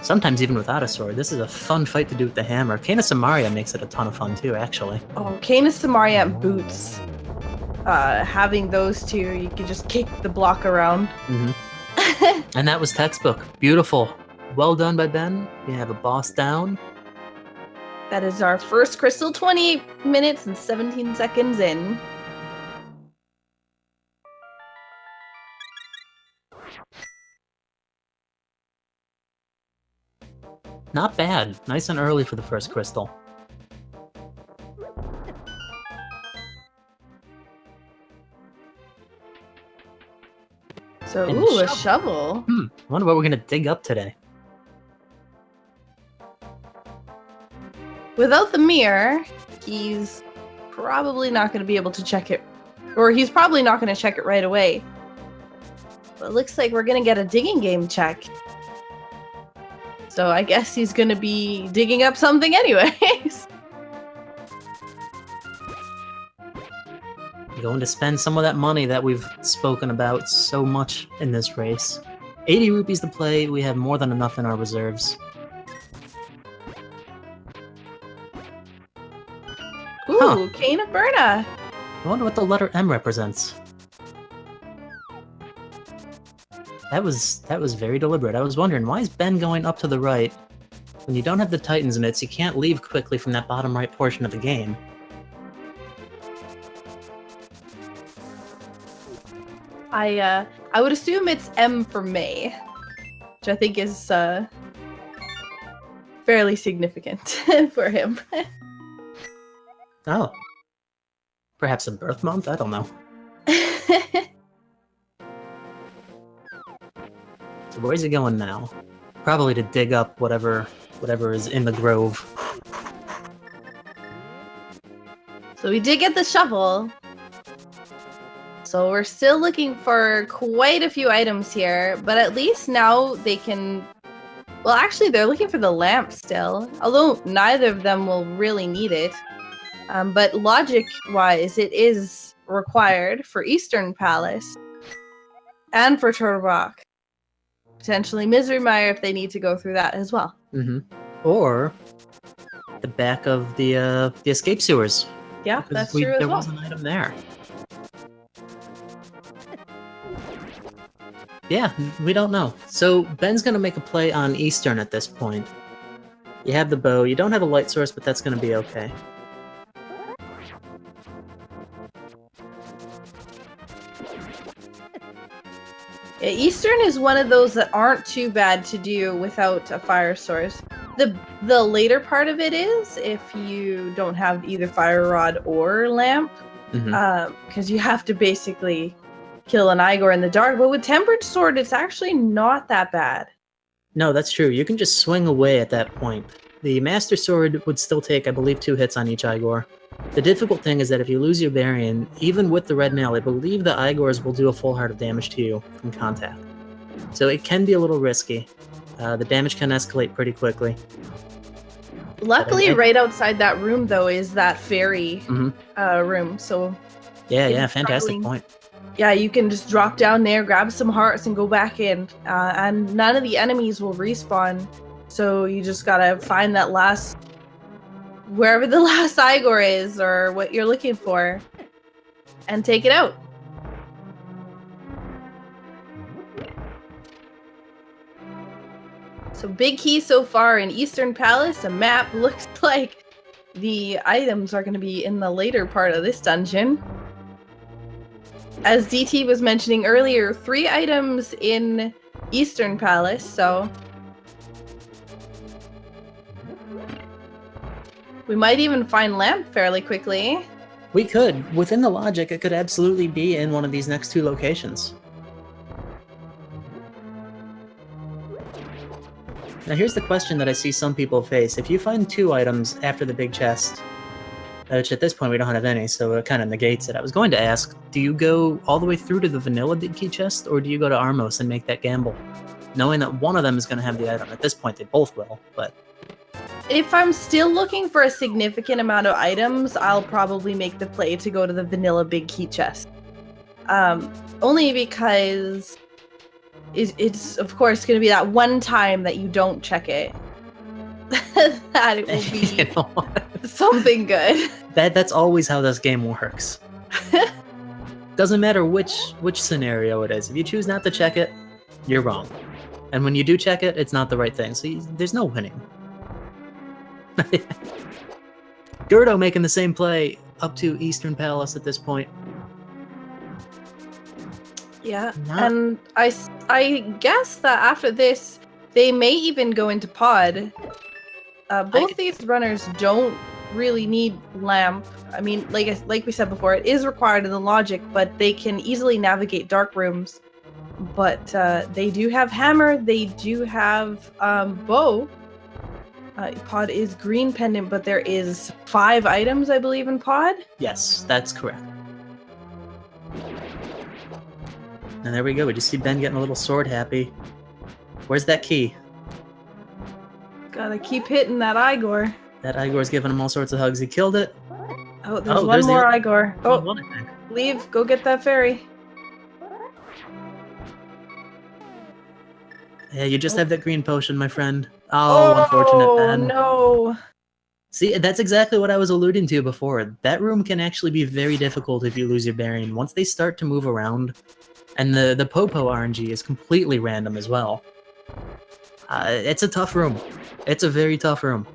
Sometimes even without a sword. This is a fun fight to do with the hammer. Canis Samaria makes it a ton of fun too, actually. Oh, Canis Samaria and Boots. Having those two, you can just kick the block around. Mm-hmm. And that was textbook. Beautiful. Well done by Ben. We have a boss down. That is our first crystal, 28 minutes and 17 seconds in. Not bad. Nice and early for the first crystal. So, And ooh, a shovel. I wonder what we're going to dig up today. Without the mirror, he's probably not going to be able to check it. Or he's probably not going to check it right away. But it looks like we're going to get a digging game check. So I guess he's going to be digging up something anyways. Going to spend some of that money that we've spoken about so much in this race. 80 rupees to play. We have more than enough in our reserves. Ooh, Cane of Berna. I wonder what the letter M represents. That was very deliberate. I was wondering, why is Ben going up to the right? When you don't have the Titan's Mitts, you can't leave quickly from that bottom right portion of the game. I would assume it's M for May, which I think is fairly significant for him. Oh. Perhaps a birth month? I don't know. So where's he going now? Probably to dig up whatever is in the grove. So we did get the shovel. So we're still looking for quite a few items here, but at least now they can... Well, actually, they're looking for the lamp still, although neither of them will really need it. But logic-wise, it is required for Eastern Palace and for Turtle Rock. Potentially Misery Mire if they need to go through that as well. Mm-hmm. Or the back of the escape sewers. Yeah, Because that's true as there well. was an item there. Yeah, we don't know. So Ben's going to make a play on Eastern at this point. You have the bow. You don't have a light source, but that's going to be okay. Yeah, Eastern is one of those that aren't too bad to do without a fire source. The later part of it is if you don't have either fire rod or lamp, because you have to basically kill an Igor in the dark. But with Tempered Sword, it's actually not that bad. No, that's true. You can just swing away at that point. The Master Sword would still take, I believe, 2 hits on each Igor. The difficult thing is that if you lose your Barian, even with the red nail, I believe the Igors will do a full heart of damage to you from contact. So it can be a little risky. The damage can escalate pretty quickly. Luckily, right outside that room, though, is that fairy room. So yeah, fantastic point. Yeah, you can just drop down there, grab some hearts, and go back in. And none of the enemies will respawn. So you just gotta find that last... wherever the last Igor is, or what you're looking for, and take it out. So big key so far in Eastern Palace. A map looks like the items are going to be in the later part of this dungeon. As DT was mentioning earlier, 3 items in Eastern Palace, so... we might even find Lamp fairly quickly. We could. Within the logic, it could absolutely be in one of these next 2 locations. Now here's the question that I see some people face. If you find 2 items after the big chest, which at this point we don't have any, so it kind of negates it. I was going to ask, do you go all the way through to the vanilla big key chest, or do you go to Armos and make that gamble? Knowing that one of them is going to have the item. At this point they both will, but... if I'm still looking for a significant amount of items, I'll probably make the play to go to the vanilla big key chest. Only because it's of course going to be that one time that you don't check it. That it will be you know something good. That's always how this game works. Doesn't matter which scenario it is. If you choose not to check it, you're wrong. And when you do check it, it's not the right thing. So there's no winning. g3rd0 making the same play up to Eastern Palace at this point. Yeah, and I guess that after this, they may even go into pod. Both these runners don't really need lamp. I mean, like we said before, it is required in the logic, but they can easily navigate dark rooms. But they do have hammer, they do have bow. Pod is green pendant, but there is 5 items, I believe, in pod. Yes, that's correct. And there we go. We just see Ben getting a little sword happy. Where's that key? Gotta keep hitting that Igor. That Igor's giving him all sorts of hugs. He killed it. Oh, there's one more Igor. Oh, one, I think. Leave. Go get that fairy. Yeah, you just have that green potion, my friend. Oh, unfortunate, Ben. Oh, no. See, that's exactly what I was alluding to before. That room can actually be very difficult if you lose your Barian. Once they start to move around, and the Popo RNG is completely random as well. It's a tough room. It's a very tough room.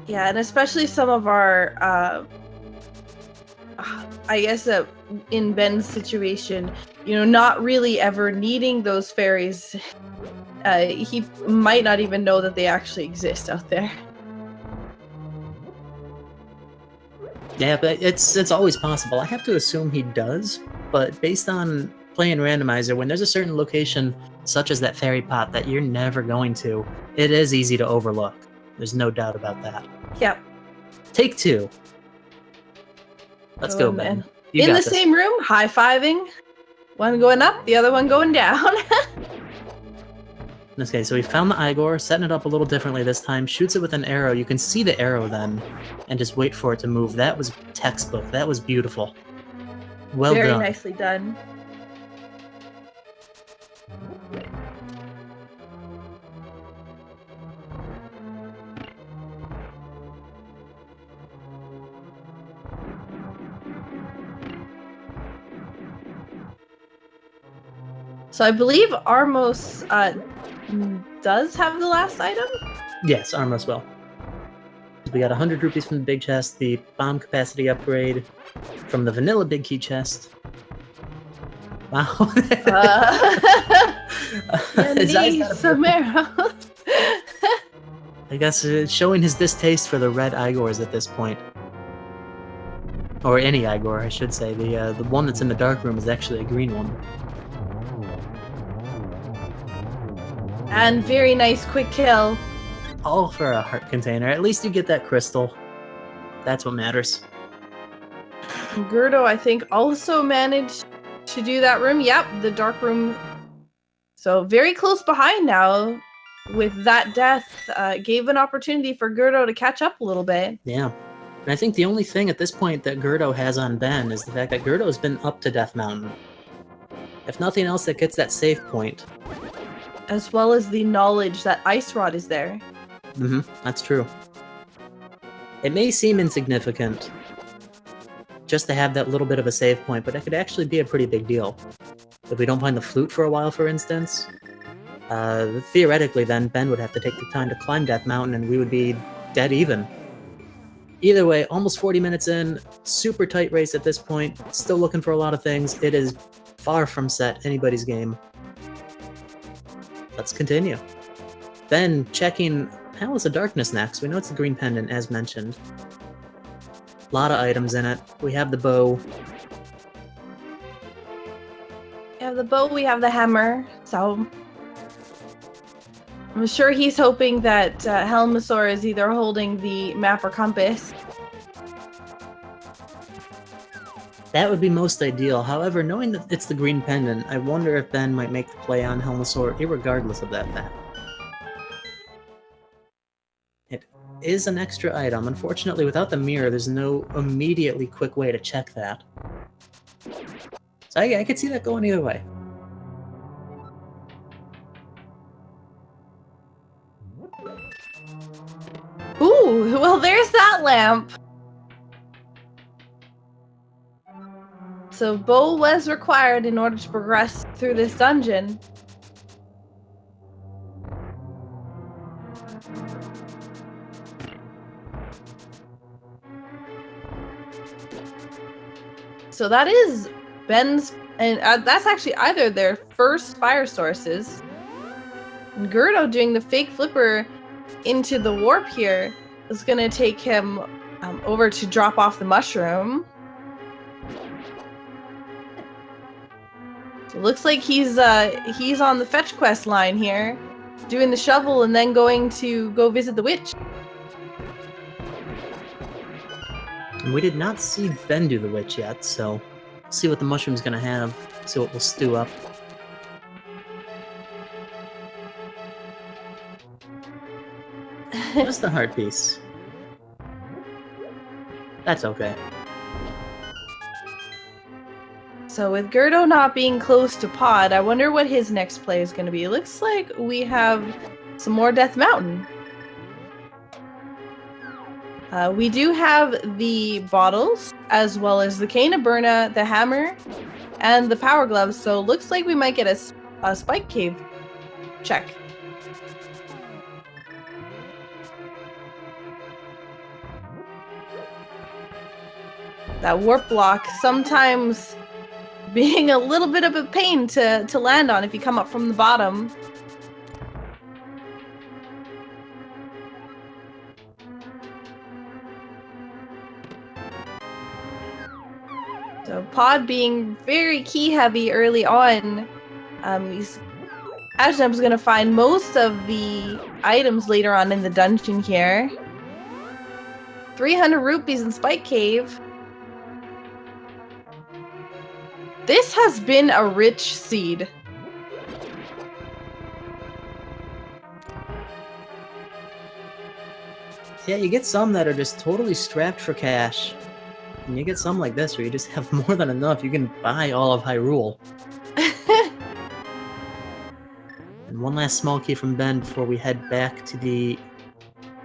Yeah, and especially some of our, I guess in Ben's situation, you know, not really ever needing those fairies, he might not even know that they actually exist out there. Yeah, but it's always possible. I have to assume he does, but based on playing randomizer, when there's a certain location, such as that fairy pot, that you're never going to, it is easy to overlook. There's no doubt about that. Yep. Take 2. Let's go, Going Ben. in. You In got the this. same room, high-fiving. One going up, the other one going down. Okay, so we found the Igor, setting it up a little differently this time. Shoots it with an arrow. You can see the arrow then, and just wait for it to move. That was textbook. That was beautiful. Well Very done. nicely done. So I believe Armos does have the last item? Yes, Armos will. We got 100 rupees from the big chest, the bomb capacity upgrade from the vanilla big key chest. Wow. His eyes got a- some arrows. I guess showing his distaste for the red Igors at this point. Or any Igor, I should say. The one that's in the dark room is actually a green one. And very nice quick kill. All for a heart container. At least you get that crystal. That's what matters. g3rd0, I think, also managed to do that room. Yep, the dark room. So very close behind now. With that death, gave an opportunity for g3rd0 to catch up a little bit. Yeah. And I think the only thing at this point that g3rd0 has on Ben is the fact that g3rd0 has been up to Death Mountain. If nothing else, that gets that save point. As well as the knowledge that Ice Rod is there. That's true. It may seem insignificant just to have that little bit of a save point, but it could actually be a pretty big deal. If we don't find the flute for a while, for instance, theoretically then Ben would have to take the time to climb Death Mountain and we would be dead even. Either way, almost 40 minutes in, super tight race at this point, still looking for a lot of things. It is far from set, anybody's game. Let's continue. Ben checking Palace of Darkness next. We know it's the green pendant, as mentioned. A lot of items in it. We have the bow. We have the bow, we have the hammer, so I'm sure he's hoping that Helmasaur is either holding the map or compass. That would be most ideal. However, knowing that it's the green pendant, I wonder if Ben might make the play on Helmasaur irregardless of that fact. It is an extra item. Unfortunately, without the mirror, there's no immediately quick way to check that. So I could see that going either way. Ooh, well, there's that lamp. So bow was required in order to progress through this dungeon. So that is Ben's, and that's actually either their first fire sources. And g3rd0 doing the fake flipper into the warp here is going to take him over to drop off the mushroom. So it looks like he's on the fetch quest line here, doing the shovel and then going to go visit the witch. And we did not see Ben do the witch yet, so we'll see what the mushroom's gonna have, see what we'll stew up. Just a heart piece. That's okay. So with g3rd0 not being close to Pod, I wonder what his next play is going to be. It looks like we have some more Death Mountain. We do have the bottles, as well as the Cane of Burna, the hammer, and the power gloves. So it looks like we might get a spike cave check. That warp block sometimes being a little bit of a pain to land on if you come up from the bottom. So Pod being very key heavy early on, Ajneb's gonna find most of the items later on in the dungeon here. 300 rupees in Spike Cave. This has been a rich seed. Yeah, you get some that are just totally strapped for cash. And you get some like this where you just have more than enough. You can buy all of Hyrule. And one last small key from Ben before we head back to the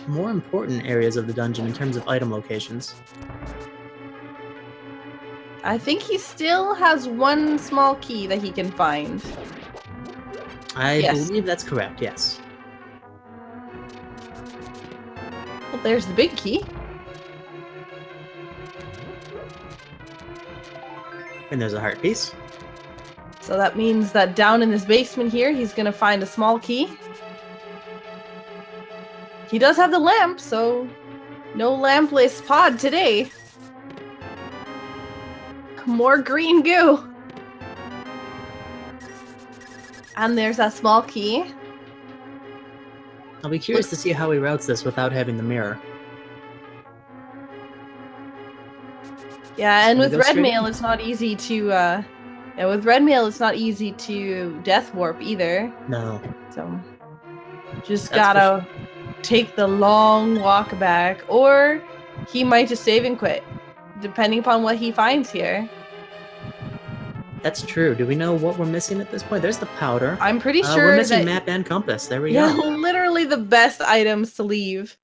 more important areas of the dungeon in terms of item locations. I think he still has one small key that he can find. I Yes. believe that's correct, yes. Well, there's the big key. And there's a heart piece. So that means that down in this basement here, he's gonna find a small key. He does have the lamp, so no lampless pod today. More green goo. And there's that small key. I'll be curious to see how he routes this without having the mirror. Yeah, and with Go red straight mail, in. it's not easy to. Yeah, with red mail, it's not easy to death warp either. No. So, just That's for gotta take the long walk back, or he might just save and quit, depending upon what he finds here. That's true. Do we know what we're missing at this point? There's the powder. I'm pretty sure we're missing that map and compass. There we yeah, go. literally the best items to leave.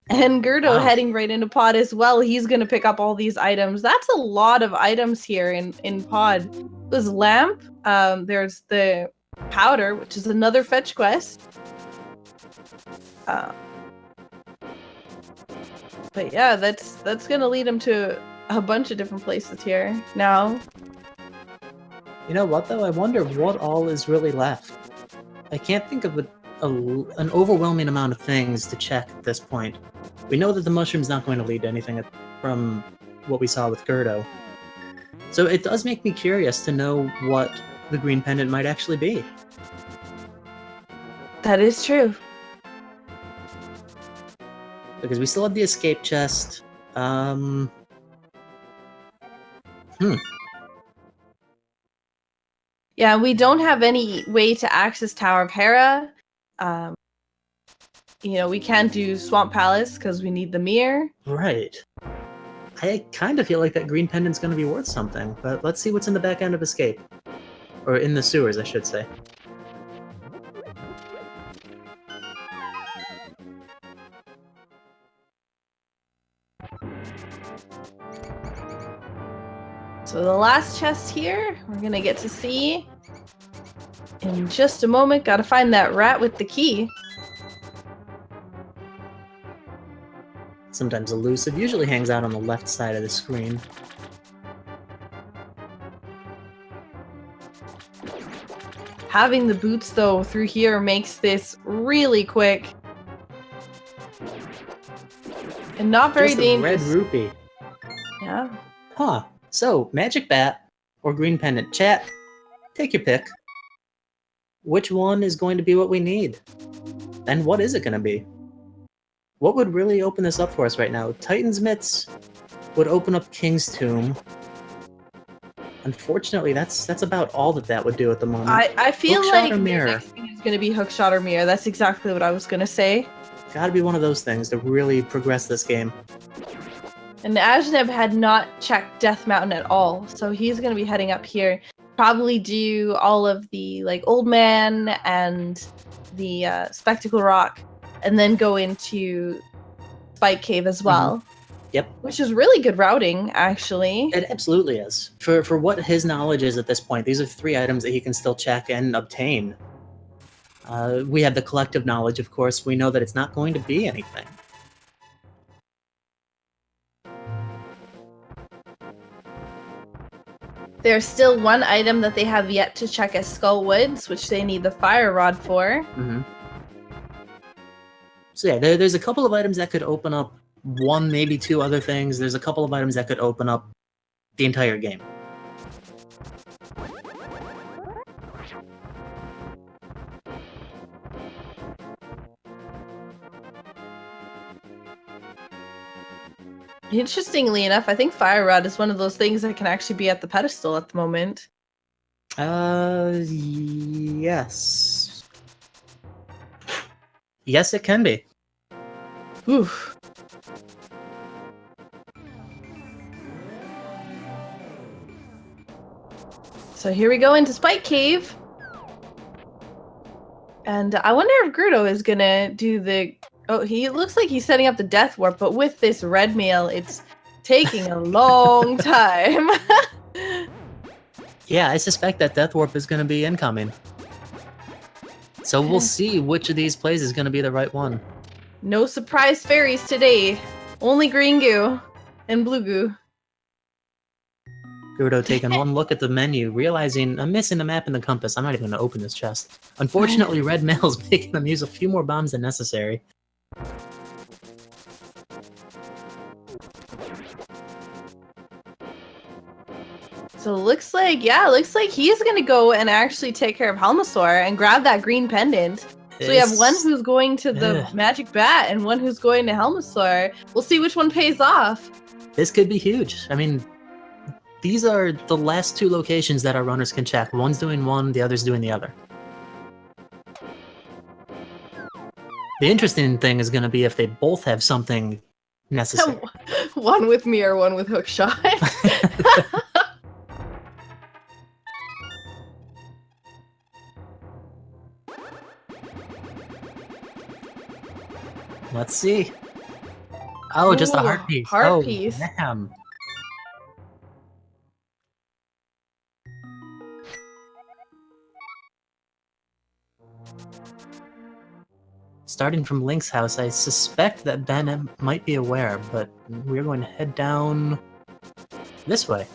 And G3rd0 Wow. heading right into pod as well. He's gonna pick up all these items. That's a lot of items here in pod. There's lamp. There's the powder, which is another fetch quest. But yeah, that's gonna lead him to a bunch of different places here. Now, You know what, though? I wonder what all is really left. I can't think of an overwhelming amount of things to check at this point. We know that the mushroom's not going to lead to anything from what we saw with G3rd0. So it does make me curious to know what the green pendant might actually be. that is true. Because we still have the escape chest. Yeah, we don't have any way to access Tower of Hera. We can't do Swamp Palace because we need the mirror. Right. I kind of feel like that green pendant's going to be worth something, but let's see what's in the back end of escape. Or in the sewers, I should say. So the last chest here, we're gonna get to see in just a moment. Gotta find that rat with the key. Sometimes elusive, usually hangs out on the left side of the screen. Having the boots though through here makes this really quick. And not very Just a dangerous. red rupee. Yeah. Huh. So, magic bat or green pendant. Chat, take your pick. Which one is going to be what we need? And what is it going to be? What would really open this up for us right now? Titan's Mitts would open up King's Tomb. Unfortunately, that's about all that would do at the moment. I feel Hookshot like or the mirror? next thing is gonna be hookshot or mirror. That's exactly what I was gonna say. Gotta be one of those things to really progress this game. And Ajneb had not checked Death Mountain at all, so he's gonna be heading up here. Probably do all of the Old Man and the Spectacle Rock, and then go into Spike Cave as well. Yep. Which is really good routing, actually. It absolutely is. For what his knowledge is at this point, these are 3 items that he can still check and obtain. We have the collective knowledge, of course. We know that it's not going to be anything. There's still one item that they have yet to check as Skullwoods, which they need the Fire Rod for. Mm-hmm. So yeah, there's a couple of items that could open up 1, maybe 2 other things. There's a couple of items that could open up the entire game. Interestingly enough, I think Fire Rod is one of those things that can actually be at the pedestal at the moment. Yes. Yes, it can be. Oof. So here we go into Spike Cave. And I wonder if Gerudo is gonna do the... Oh, he looks like he's setting up the Death Warp, but with this red mail, it's taking a long time. Yeah, I suspect that Death Warp is going to be incoming. So we'll see which of these plays is going to be the right one. No surprise fairies today. Only green goo and blue goo. Gerudo taking one look at the menu, realizing I'm missing the map and the compass. I'm not even going to open this chest. Unfortunately, red mail's making them use a few more bombs than necessary. So looks like he's gonna go and actually take care of Helmasaur and grab that green pendant. So we have one who's going to the Magic Bat and one who's going to Helmasaur. We'll see which one pays off. This could be huge. I mean, these are the last two locations that our runners can check. One's doing one, the other's doing the other. The interesting thing is going to be if they both have something necessary. One with me or one with hookshot. Let's see. Oh, just a heart piece. Heart piece. Damn. Starting from Link's house, I suspect that Ben might be aware, but we're going to head down this way.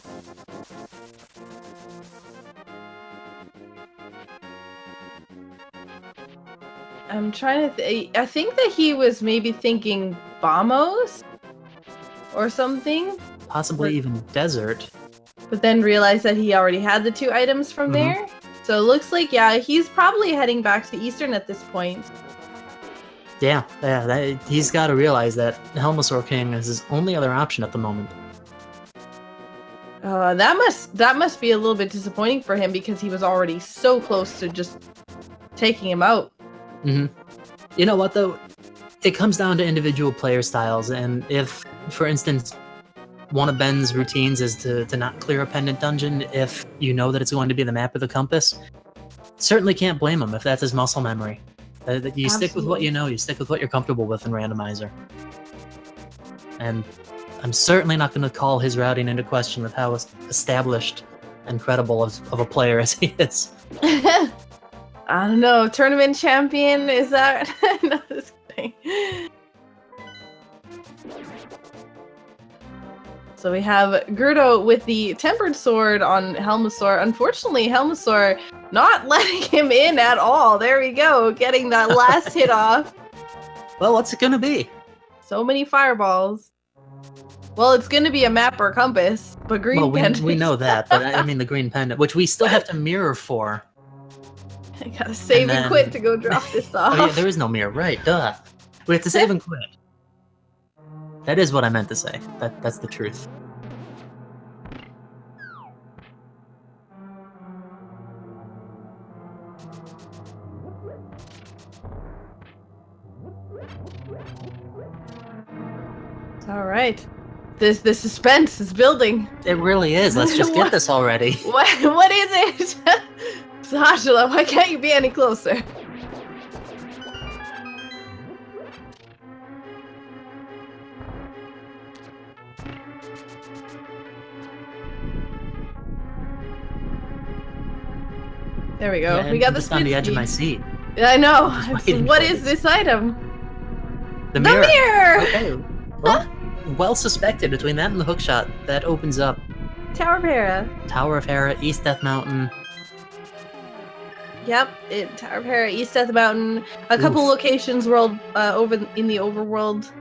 I'm trying to I think that he was maybe thinking Bamos or something. Possibly even Desert. But then realized that he already had the two items from there. So it looks like, yeah, he's probably heading back to Eastern at this point. Yeah, he's got to realize that Helmasaur King is his only other option at the moment. That must be a little bit disappointing for him because he was already so close to just taking him out. You know what, though? It comes down to individual player styles, and if, for instance, one of Ben's routines is to not clear a pendant dungeon if you know that it's going to be the map of the compass, certainly can't blame him if that's his muscle memory. You stick with what you know, you stick with what you're comfortable with in Randomizer. And I'm certainly not going to call his routing into question with how established and credible of a player as he is. I don't know, tournament champion, is that? No, just kidding. So we have Gerudo with the Tempered Sword on Helmasaur. Unfortunately, Helmasaur not letting him in at all. There we go, getting that last hit off. Well, what's it gonna be? So many fireballs. Well, it's gonna be a map or compass, but green pendant. We know that, but I mean the green pendant, which we still have to mirror for. I gotta save and quit to go drop this off. Oh yeah, there is no mirror, right, duh. We have to save and quit. That is what I meant to say. That's the truth. All right. The suspense is building. It really is. Let's just get this already. What is it? Sashila, why can't you be any closer? There we go. Yeah, we got the just on the edge of my seat. I know. What for is this item? The mirror. Okay. Well suspected between that and the hookshot. That opens up Tower of Hera. Tower of Hera, East Death Mountain. Yep, Tower of Hera, East Death Mountain. A couple locations over in the overworld.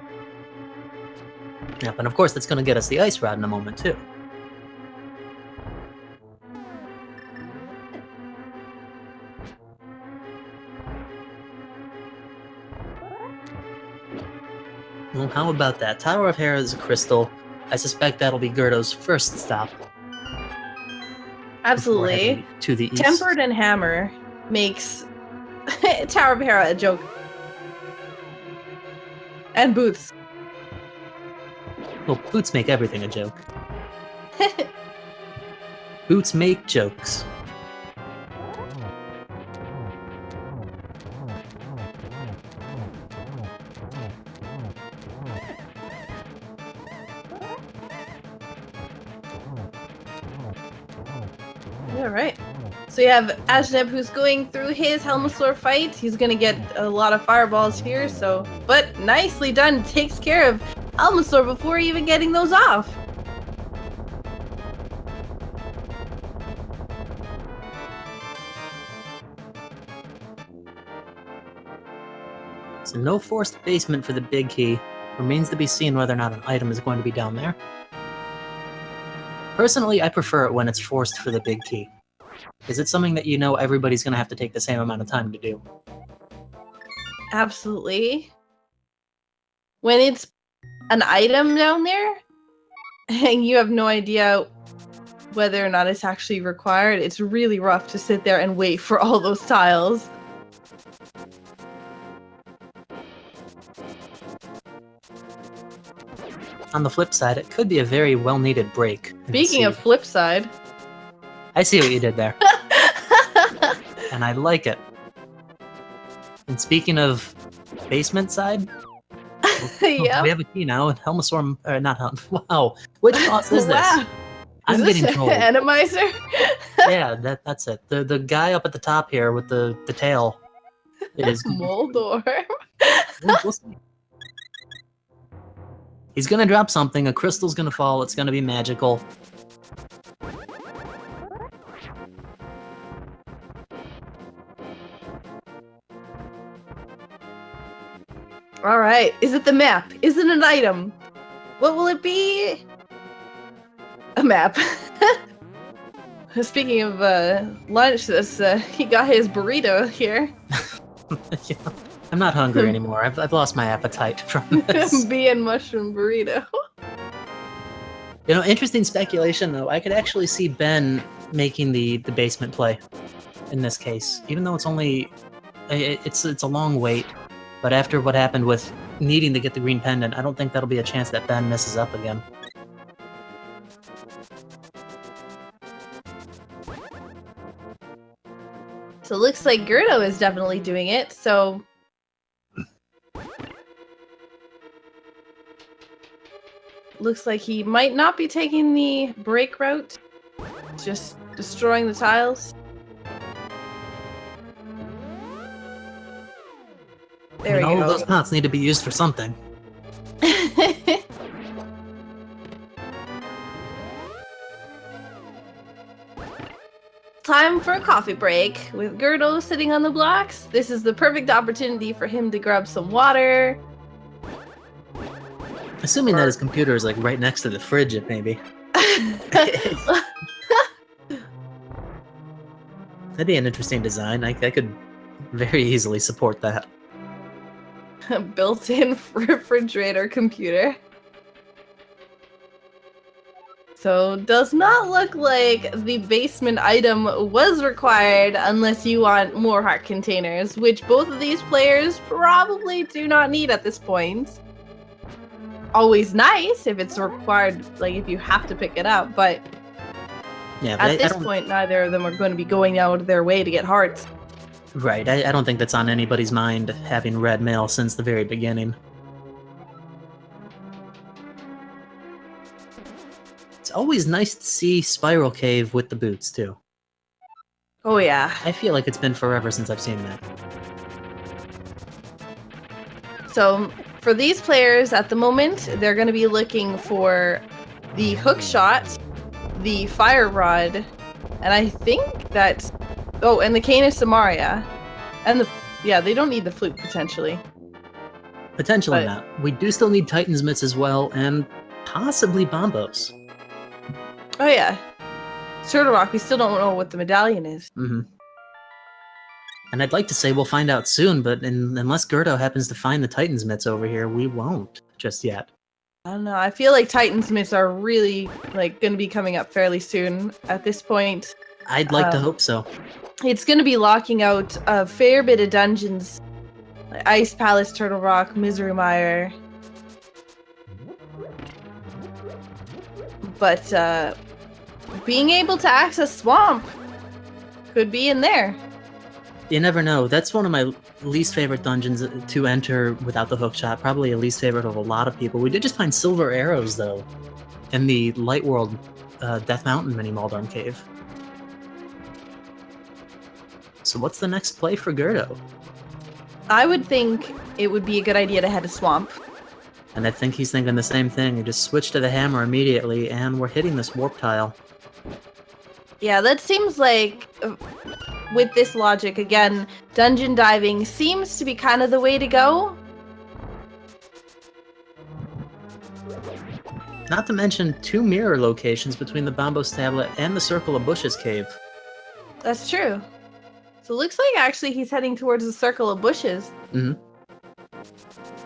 Yep, and of course that's going to get us the ice rod in a moment too. Well, how about that? Tower of Hera is a crystal. I suspect that'll be Gerdo's first stop. Absolutely. To the east. Tempered and Hammer makes Tower of Hera a joke. And Boots. Well, Boots make everything a joke. Boots make jokes. All right. So you have Ajneb who's going through his Helmosaur fight. He's going to get a lot of fireballs here, so... But nicely done. Takes care of Helmosaur before even getting those off. So no forced basement for the big key. Remains to be seen whether or not an item is going to be down there. Personally, I prefer it when it's forced for the big key. Is it something that you know everybody's going to have to take the same amount of time to do? Absolutely. When it's an item down there, and you have no idea whether or not it's actually required, it's really rough to sit there and wait for all those tiles. On the flip side, it could be a very well-needed break. Speaking of flip side... I see what you did there. And I like it. And speaking of basement side... Yeah. We have a key now, and Helmosaur... not Helm... Wow. Which boss is this? Wow. I'm Is getting this trolled. Randomizer? Yeah, that's it. The guy up at the top here with the tail is... Moldor. We'll see. He's gonna drop something, a crystal's gonna fall, it's gonna be magical. Alright, is it the map? Is it an item? What will it be? A map. Speaking of lunch, he got his burrito here. Yeah. I'm not hungry anymore. I've lost my appetite from this. Bee and mushroom burrito. You know, interesting speculation though. I could actually see Ben making the basement play in this case, even though it's only it's a long wait. But after what happened with needing to get the green pendant, I don't think that'll be a chance that Ben messes up again. So it looks like g3rd0 is definitely doing it. So. Looks like he might not be taking the break route, just destroying the tiles. There we go. All of those pots need to be used for something. Time for a coffee break. With g3rd0 sitting on the blocks, this is the perfect opportunity for him to grab some water. Assuming that his computer is like right next to the fridge, maybe. That'd be an interesting design. I could very easily support that. A built-in refrigerator computer. So, does not look like the basement item was required unless you want more heart containers, which both of these players probably do not need at this point. Always nice if it's required, like if you have to pick it up, but yeah, at this point, neither of them are going to be going out of their way to get hearts. Right, I don't think that's on anybody's mind, having red mail since the very beginning. It's always nice to see Spiral Cave with the boots, too. Oh yeah. I feel like it's been forever since I've seen that. So, for these players at the moment, they're going to be looking for the hook shot, the fire rod, and I think that's... Oh, and the cane of Samaria. And the... Yeah, they don't need the flute, potentially. Potentially not. We do still need Titan's Mitts as well, and possibly Bombos. Oh yeah. Turtle Rock, we still don't know what the medallion is. Mm-hmm. And I'd like to say we'll find out soon, but unless g3rd0 happens to find the Titan's Mitts over here, we won't just yet. I don't know. I feel like Titansmiths are really like going to be coming up fairly soon. At this point, I'd like to hope so. it's going to be locking out a fair bit of dungeons, like Ice Palace, Turtle Rock, Misery Mire. But being able to access Swamp could be in there. You never know. That's one of my least favorite dungeons to enter without the hookshot. Probably a least favorite of a lot of people. We did just find silver arrows, though, in the Light World Death Mountain mini Maldorn Cave. So what's the next play for g3rd0? I would think it would be a good idea to head to Swamp. And I think he's thinking the same thing. He just switched to the hammer immediately, and we're hitting this warp tile. Yeah, that seems like, with this logic, again, dungeon diving seems to be kind of the way to go. Not to mention 2 mirror locations between the Bombos Tablet and the Circle of Bushes cave. That's true. So it looks like actually he's heading towards the Circle of Bushes. Mm-hmm.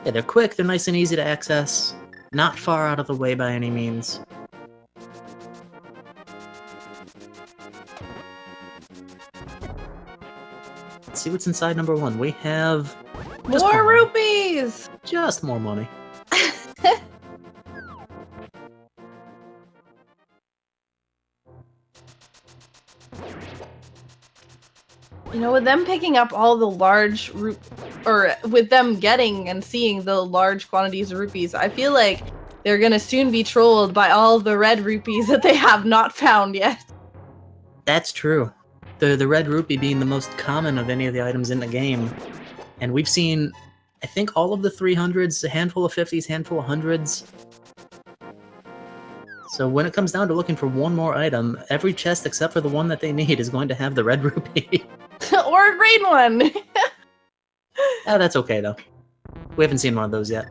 Yeah, they're quick, they're nice and easy to access. Not far out of the way by any means. Let's see what's inside number 1. We have... More rupees! Just more money. You know, with them picking up all the large or with them getting and seeing the large quantities of rupees, I feel like they're gonna soon be trolled by all the red rupees that they have not found yet. That's true. The red rupee being the most common of any of the items in the game. And we've seen, I think, all of the 300s, a handful of 50s, handful of 100s. So when it comes down to looking for one more item, every chest except for the one that they need is going to have the red rupee. Or a green one! Oh, that's okay, though. We haven't seen one of those yet.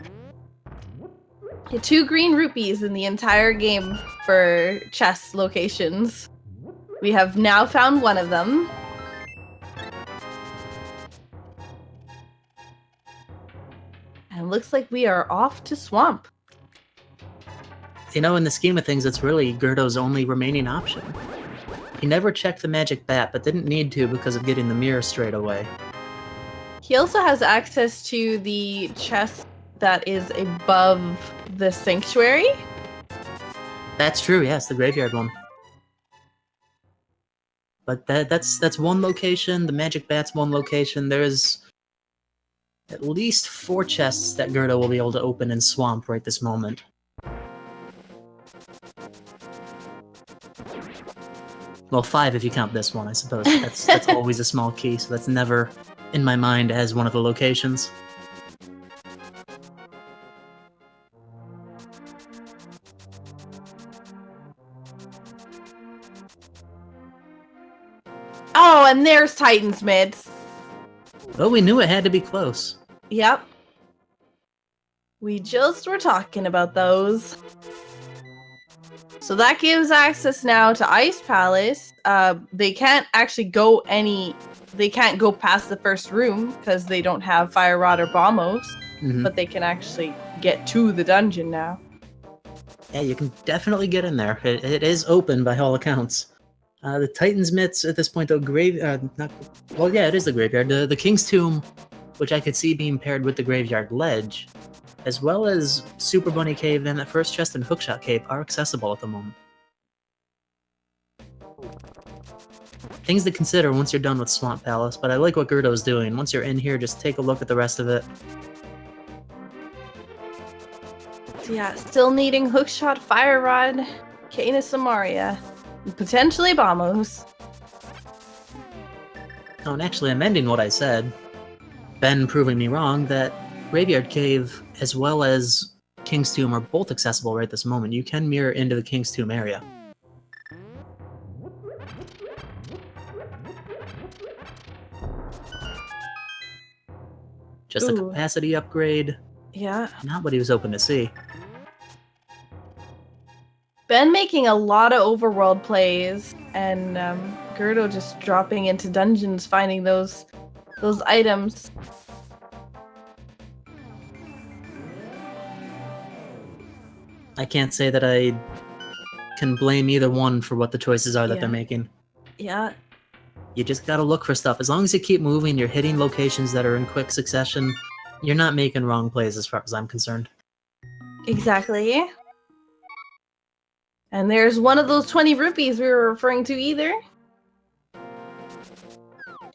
2 green rupees in the entire game for chest locations. We have now found one of them. And looks like we are off to Swamp. You know, in the scheme of things, it's really g3rd0's only remaining option. He never checked the magic bat, but didn't need to because of getting the mirror straight away. He also has access to the chest that is above the sanctuary. That's true, yes, the graveyard one. But that's one location, the magic bat's one location. There's at least 4 chests that g3rd0 will be able to open in Swamp right this moment. Well, 5 if you count this one, I suppose. That's always a small key, so that's never in my mind as one of the locations. Oh, and there's Titansmiths. Well, we knew it had to be close. Yep. We just were talking about those. So that gives access now to Ice Palace. They can't actually go they can't go past the first room because they don't have Fire Rod or Bombos, but they can actually get to the dungeon now. Yeah, you can definitely get in there. It is open by all accounts. The Titansmiths at this point, though, it is the graveyard. The King's Tomb, which I could see being paired with the Graveyard Ledge, as well as Super Bunny Cave and that first chest and Hookshot Cave are accessible at the moment. Things to consider once you're done with Swamp Palace, but I like what g3rd0's doing. Once you're in here, just take a look at the rest of it. Yeah, still needing Hookshot, Fire Rod, Cane of Samaria, and potentially Bombos. Oh, and actually, I'm ending what I said. Ben proving me wrong that Graveyard Cave as well as King's Tomb are both accessible right this moment. You can mirror into the King's Tomb area. Just a capacity upgrade. Yeah. Not what he was hoping to see. Ben making a lot of overworld plays, and g3rd0 just dropping into dungeons, finding those items. I can't say that I can blame either one for what the choices are that they're making. Yeah. You just gotta look for stuff. As long as you keep moving, you're hitting locations that are in quick succession, you're not making wrong plays as far as I'm concerned. Exactly. And there's one of those 20 rupees we were referring to either.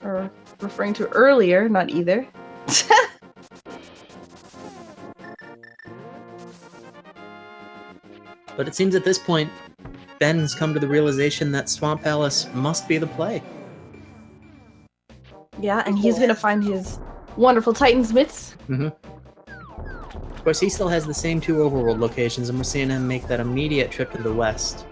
Or referring to earlier, not either. But it seems at this point, Ben's come to the realization that Swamp Palace must be the play. Yeah, and he's gonna find his wonderful Titan's mitts. Of course, he still has the same 2 overworld locations, and we're seeing him make that immediate trip to the west.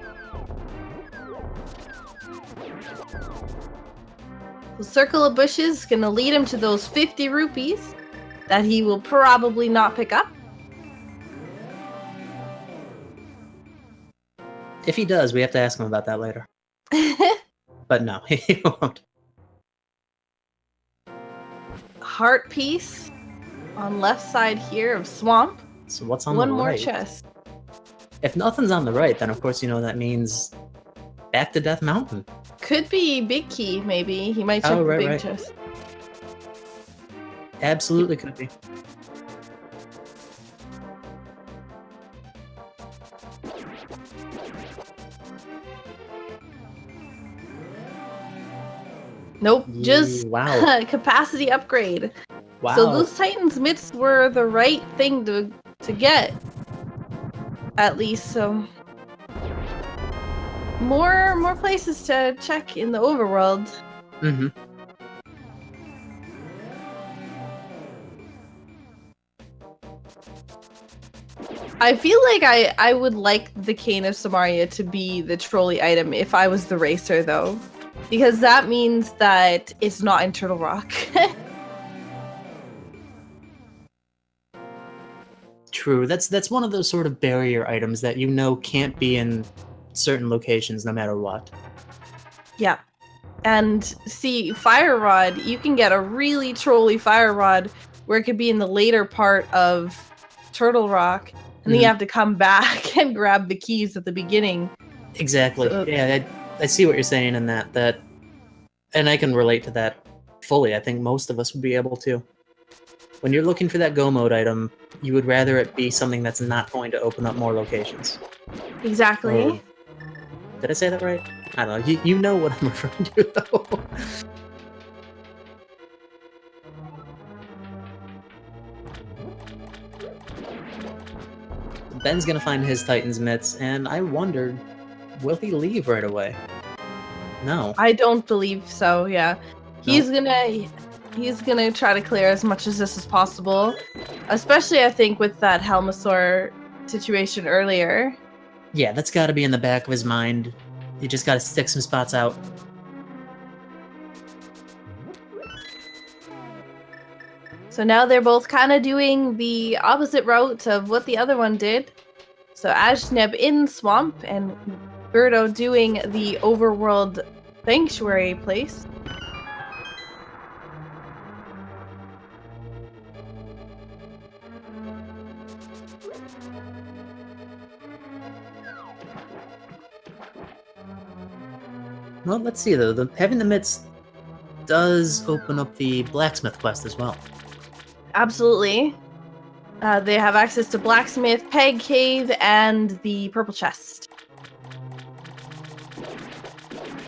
The circle of bushes is gonna lead him to those 50 rupees that he will probably not pick up. If he does, we have to ask him about that later. But no, he won't. Heart piece on left side here of swamp. So what's on One the right? more chest. If nothing's on the right, then of course you know that means back to Death Mountain. Could be big key, maybe. He might check the big chest. Absolutely could be. Nope, just wow. capacity upgrade. Wow. So those Titan's mitts were the right thing to get. At least, so more places to check in the overworld. Mm-hmm. I feel like I would like the Cane of Samaria to be the trolley item if I was the racer, though. Because that means that it's not in Turtle Rock. True. That's one of those sort of barrier items that you know can't be in certain locations no matter what. Yeah. And see, Fire Rod, you can get a really trolly Fire Rod where it could be in the later part of Turtle Rock, and then you have to come back and grab the keys at the beginning. Exactly. So, yeah, I see what you're saying in that, and I can relate to that fully. I think most of us would be able to. When you're looking for that Go Mode item, you would rather it be something that's not going to open up more locations. Exactly. Did I say that right? I don't know. You know what I'm referring to, though. Ben's gonna find his Titan's mitts, and I wondered, will he leave right away? No. I don't believe so, yeah. He's gonna try to clear as much of this as possible. Especially, I think, with that Helmasaur situation earlier. Yeah, that's gotta be in the back of his mind. You just gotta stick some spots out. So now they're both kind of doing the opposite route of what the other one did. So Ajneb in Swamp and g3rd0 doing the overworld sanctuary place. Well, let's see though. Having the mitts does open up the blacksmith quest as well. Absolutely. They have access to Blacksmith, Peg Cave, and the Purple Chest.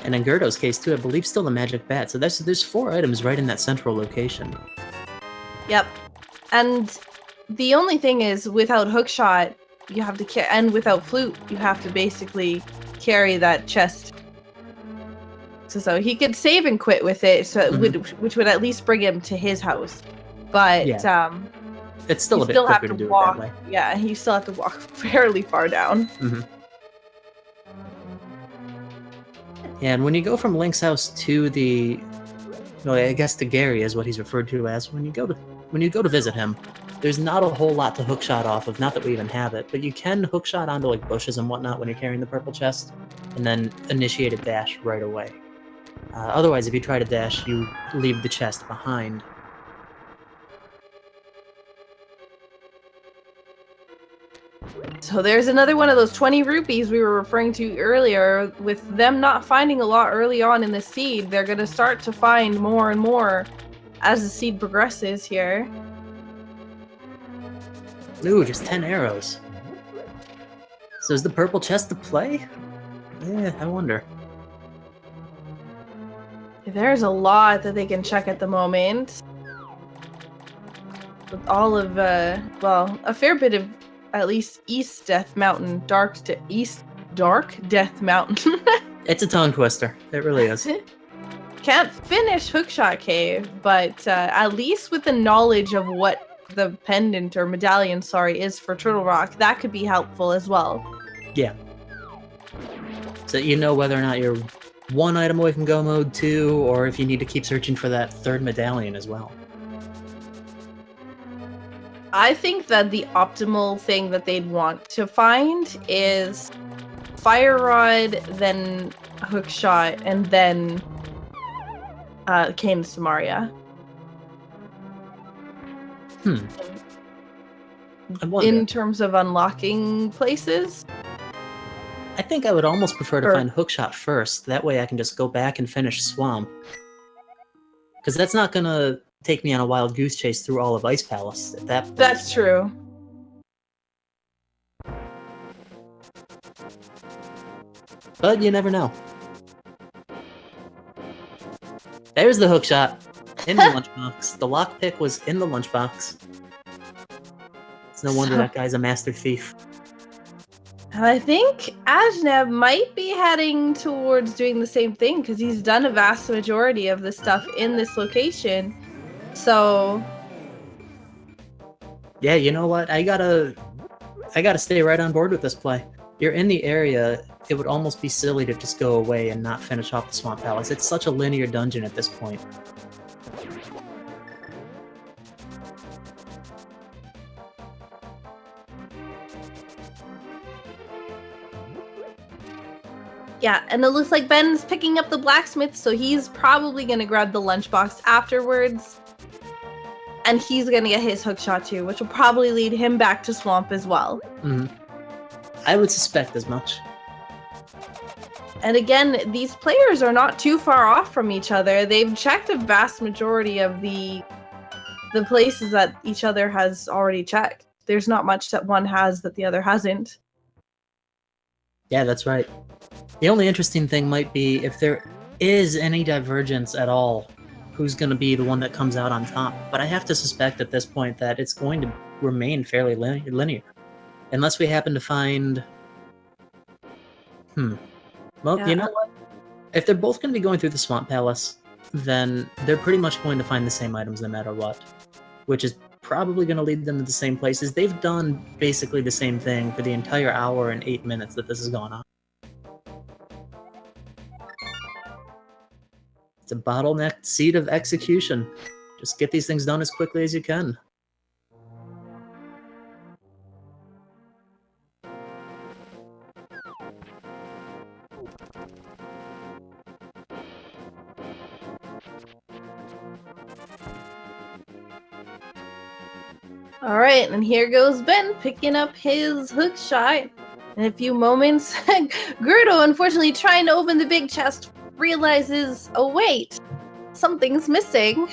And in g3rd0's case too, I believe still the Magic Bat. So there's 4 items right in that central location. Yep. And the only thing is, without Hookshot, you have to and without Flute, you have to basically carry that chest. So he could save and quit with it, so which would at least bring him to his house. But it's still a bit quicker to do it that way. Yeah, you still have to walk fairly far down. Mm-hmm. Yeah, and when you go from Link's house to I guess to Gary is what he's referred to as. When you go to visit him, there's not a whole lot to hookshot off of. Not that we even have it, but you can hookshot onto like bushes and whatnot when you're carrying the purple chest, and then initiate a dash right away. Otherwise, if you try to dash, you leave the chest behind. So there's another one of those 20 rupees we were referring to earlier. With them not finding a lot early on in the seed, they're going to start to find more and more as the seed progresses here. Ooh, just 10 arrows. So is the purple chest to play? Yeah, I wonder. There's a lot that they can check at the moment. With all of, well, a fair bit of at least East Death Mountain, East Dark Death Mountain. It's a tongue twister. It really is. Can't finish Hookshot Cave, but at least with the knowledge of what the pendant or medallion, sorry, is for Turtle Rock, that could be helpful as well. Yeah. So you know whether or not you're one item away from Go Mode 2, or if you need to keep searching for that third medallion as well. I think that the optimal thing that they'd want to find is Fire Rod, then Hookshot, and then Cane Samaria. I wonder. In terms of unlocking places? I think I would almost prefer to find Hookshot first. That way I can just go back and finish Swamp. Because that's not going to take me on a wild goose chase through all of Ice Palace at that point. That's true. But you never know. There's the Hookshot. In the lunchbox. The lockpick was in the lunchbox. It's no wonder that guy's a master thief. I think Ajneb might be heading towards doing the same thing because he's done a vast majority of the stuff in this location. So yeah, you know what? I gotta stay right on board with this play. You're in the area, it would almost be silly to just go away and not finish off the Swamp Palace. It's such a linear dungeon at this point. yeah, and it looks like Ben's picking up the blacksmith, so he's probably going to grab the lunchbox afterwards. And he's going to get his hookshot too, which will probably lead him back to Swamp as well. Mm-hmm. I would suspect as much. And again, these players are not too far off from each other. They've checked a vast majority of the places that each other has already checked. There's not much that one has that the other hasn't. Yeah, that's right. The only interesting thing might be if there is any divergence at all, who's going to be the one that comes out on top. But I have to suspect at this point that it's going to remain fairly linear. Unless we happen to find... Well, yeah. You know what? If they're both going to be going through the Swamp Palace, then they're pretty much going to find the same items no matter what. Which is probably going to lead them to the same places. They've done basically the same thing for the entire hour and 8 minutes that this has gone on. It's a bottlenecked seat of execution. Just get these things done as quickly as you can. Alright, and here goes Ben picking up his hook shot. In a few moments, g3rd0, unfortunately trying to open the big chest, realizes, oh wait, something's missing.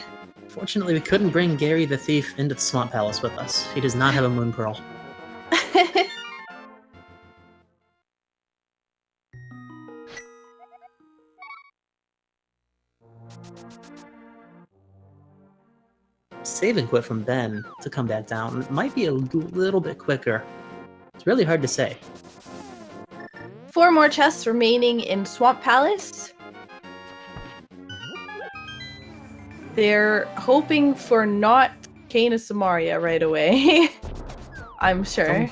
Fortunately, we couldn't bring Gary the Thief into the Swamp Palace with us. He does not have a Moon Pearl. Save and quit from Ben to come back down might be a little bit quicker. It's really hard to say. 4 more chests remaining in Swamp Palace. They're hoping for not Cane Samaria right away. I'm sure.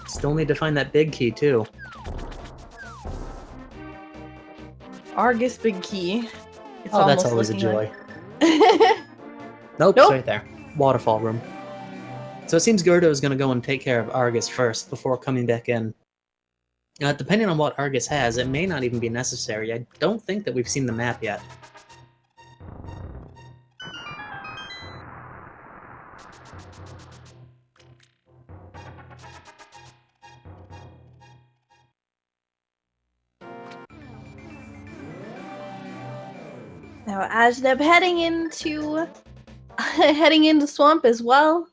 Still need to find that big key too. Argus big key. It's that's always a joy. Nope, it's right there. Waterfall room. So it seems g3rd0 is going to go and take care of Argus first before coming back in. Depending on what Argus has, it may not even be necessary. I don't think that we've seen the map yet. Now Ajneb heading into heading into swamp as well.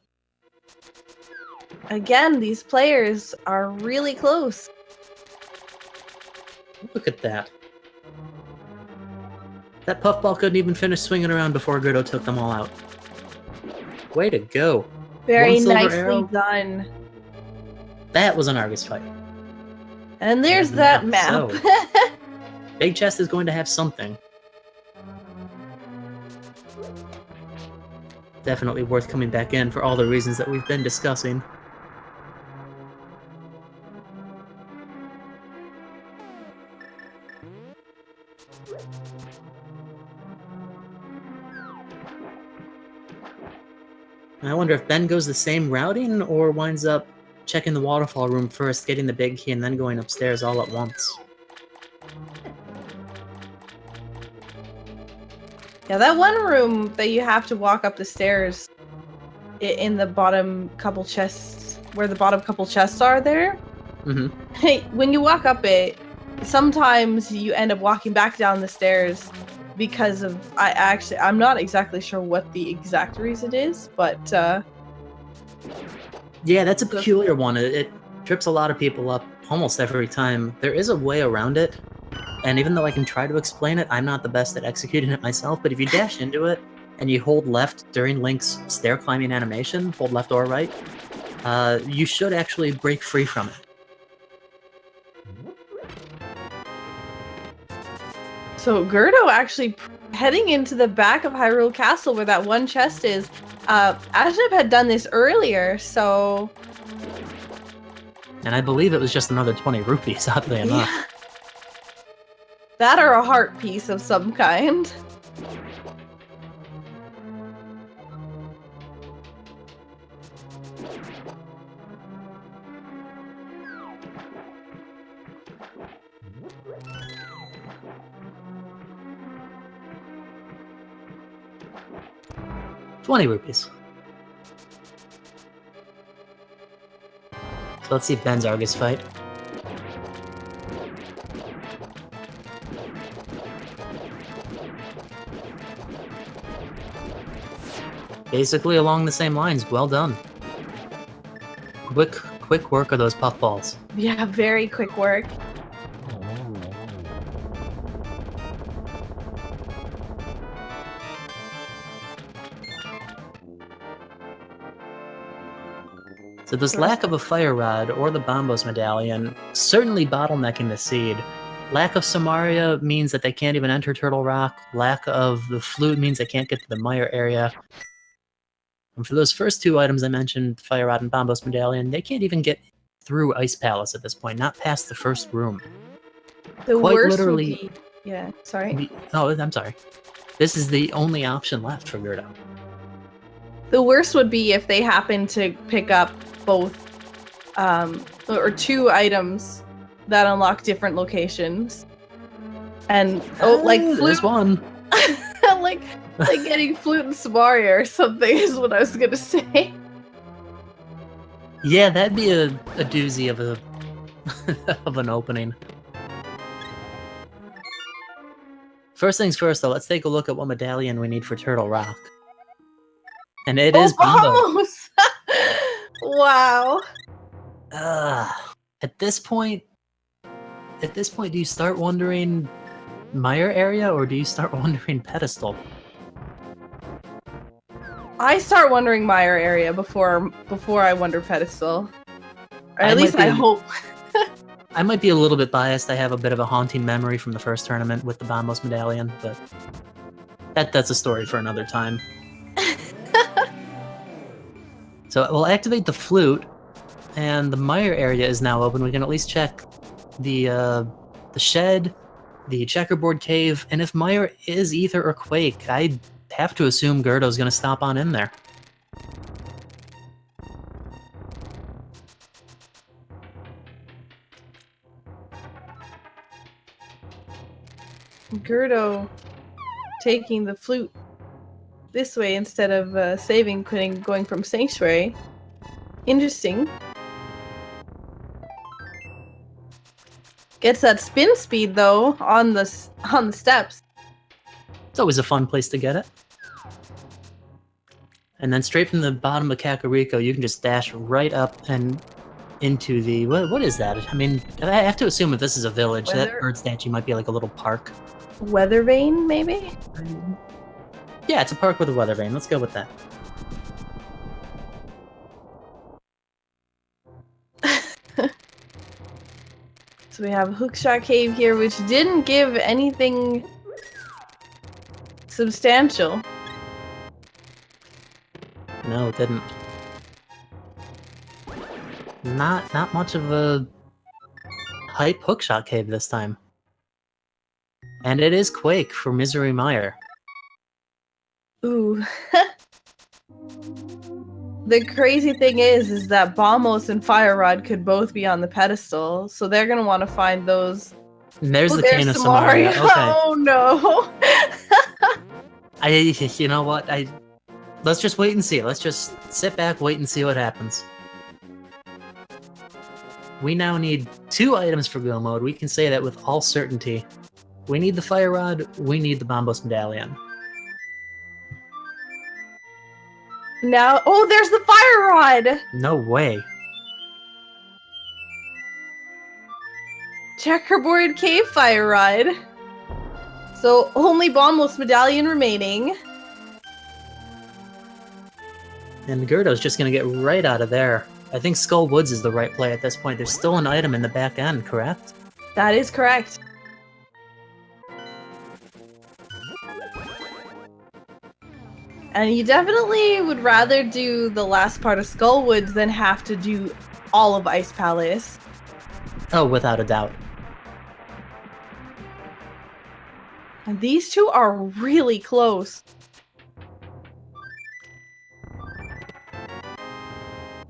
Again, these players are really close. Look at that. That puffball couldn't even finish swinging around before g3rd0 took them all out. Way to go. Very One silver nicely arrow. done. That was an Argus fight. And there's that map. So, Big Chest is going to have something. Definitely worth coming back in for all the reasons that we've been discussing. I wonder if Ben goes the same routing or winds up checking the waterfall room first, getting the big key, and then going upstairs all at once. Yeah, that one room that you have to walk up the stairs in the bottom couple chests, where the bottom couple chests are there. Mm-hmm. Hey, when you walk up it, sometimes you end up walking back down the stairs because of I'm not exactly sure what the exact reason is, but yeah, that's a peculiar one. It trips a lot of people up almost every time. There is a way around it, and even though I can try to explain it, I'm not the best at executing it myself, but if you dash into it and you hold left during Link's stair climbing animation, hold left or right, you should actually break free from it. So g3rd0 actually heading into the back of Hyrule Castle where that one chest is. Ajneb had done this earlier, so... And I believe it was just another 20 rupees, oddly enough. Yeah. That or a heart piece of some kind. ₹20. So let's see Ben's Argus fight. Basically along the same lines. Well done. Quick work of those puffballs. Yeah, very quick work. So this lack of a fire rod or the Bombos medallion certainly bottlenecking the seed. Lack of Samaria means that they can't even enter Turtle Rock. Lack of the flute means they can't get to the Mire area. And for those first two items I mentioned, Fire Rod and Bombos medallion, they can't even get through Ice Palace at this point, not past the first room. The Quite worst literally, would be... Yeah, sorry. Oh, I'm sorry. This is the only option left for g3rd0. The worst would be if they happen to pick up both, or two items that unlock different locations. And, like, there's one. like getting Flute and Samaria or something is what I was gonna say. Yeah, that'd be a doozy of a of an opening. First things first, though, let's take a look at what medallion we need for Turtle Rock. And it is Bombo. Wow. At this point, do you start wondering Mire area or do you start wondering Pedestal? I start wondering Mire area before I wonder Pedestal. Or at least I hope. I might be a little bit biased. I have a bit of a haunting memory from the first tournament with the Bombos medallion, but that's a story for another time. So we'll activate the flute, and the Mire area is now open. We can at least check the shed, the checkerboard cave, and if Mire is Ether or Quake, I have to assume g3rd0 is going to stop on in there. g3rd0 taking the flute this way instead of saving, going from Sanctuary. Interesting. Gets that spin speed though on the steps. It's always a fun place to get it. And then straight from the bottom of Kakariko, you can just dash right up and into the... What is that? I mean, I have to assume if this is a village, that bird statue might be like a little park. Weather vane, maybe? Yeah, it's a park with a weather vane. Let's go with that. So we have Hookshot Cave here, which didn't give anything substantial. No, it didn't. Not much of a hype Hookshot Cave this time. And it is Quake for Misery Mire. Ooh. The crazy thing is that Bombos and Fire Rod could both be on the pedestal, so they're gonna want to find those. And there's the there's Cane of Samaria. Okay. Oh no! You know what? Let's just wait and see. Let's just sit back, wait and see what happens. We now need 2 items for Go Mode. We can say that with all certainty. We need the Fire Rod, we need the Bombos Medallion. Now, oh, there's the Fire Rod! No way. Checkerboard Cave Fire Rod. So, only Bombos Medallion remaining. And Gerdo's just gonna get right out of there. I think Skull Woods is the right play at this point. There's still an item in the back end, correct? That is correct. And you definitely would rather do the last part of Skull Woods than have to do all of Ice Palace. Oh, without a doubt. And these two are really close.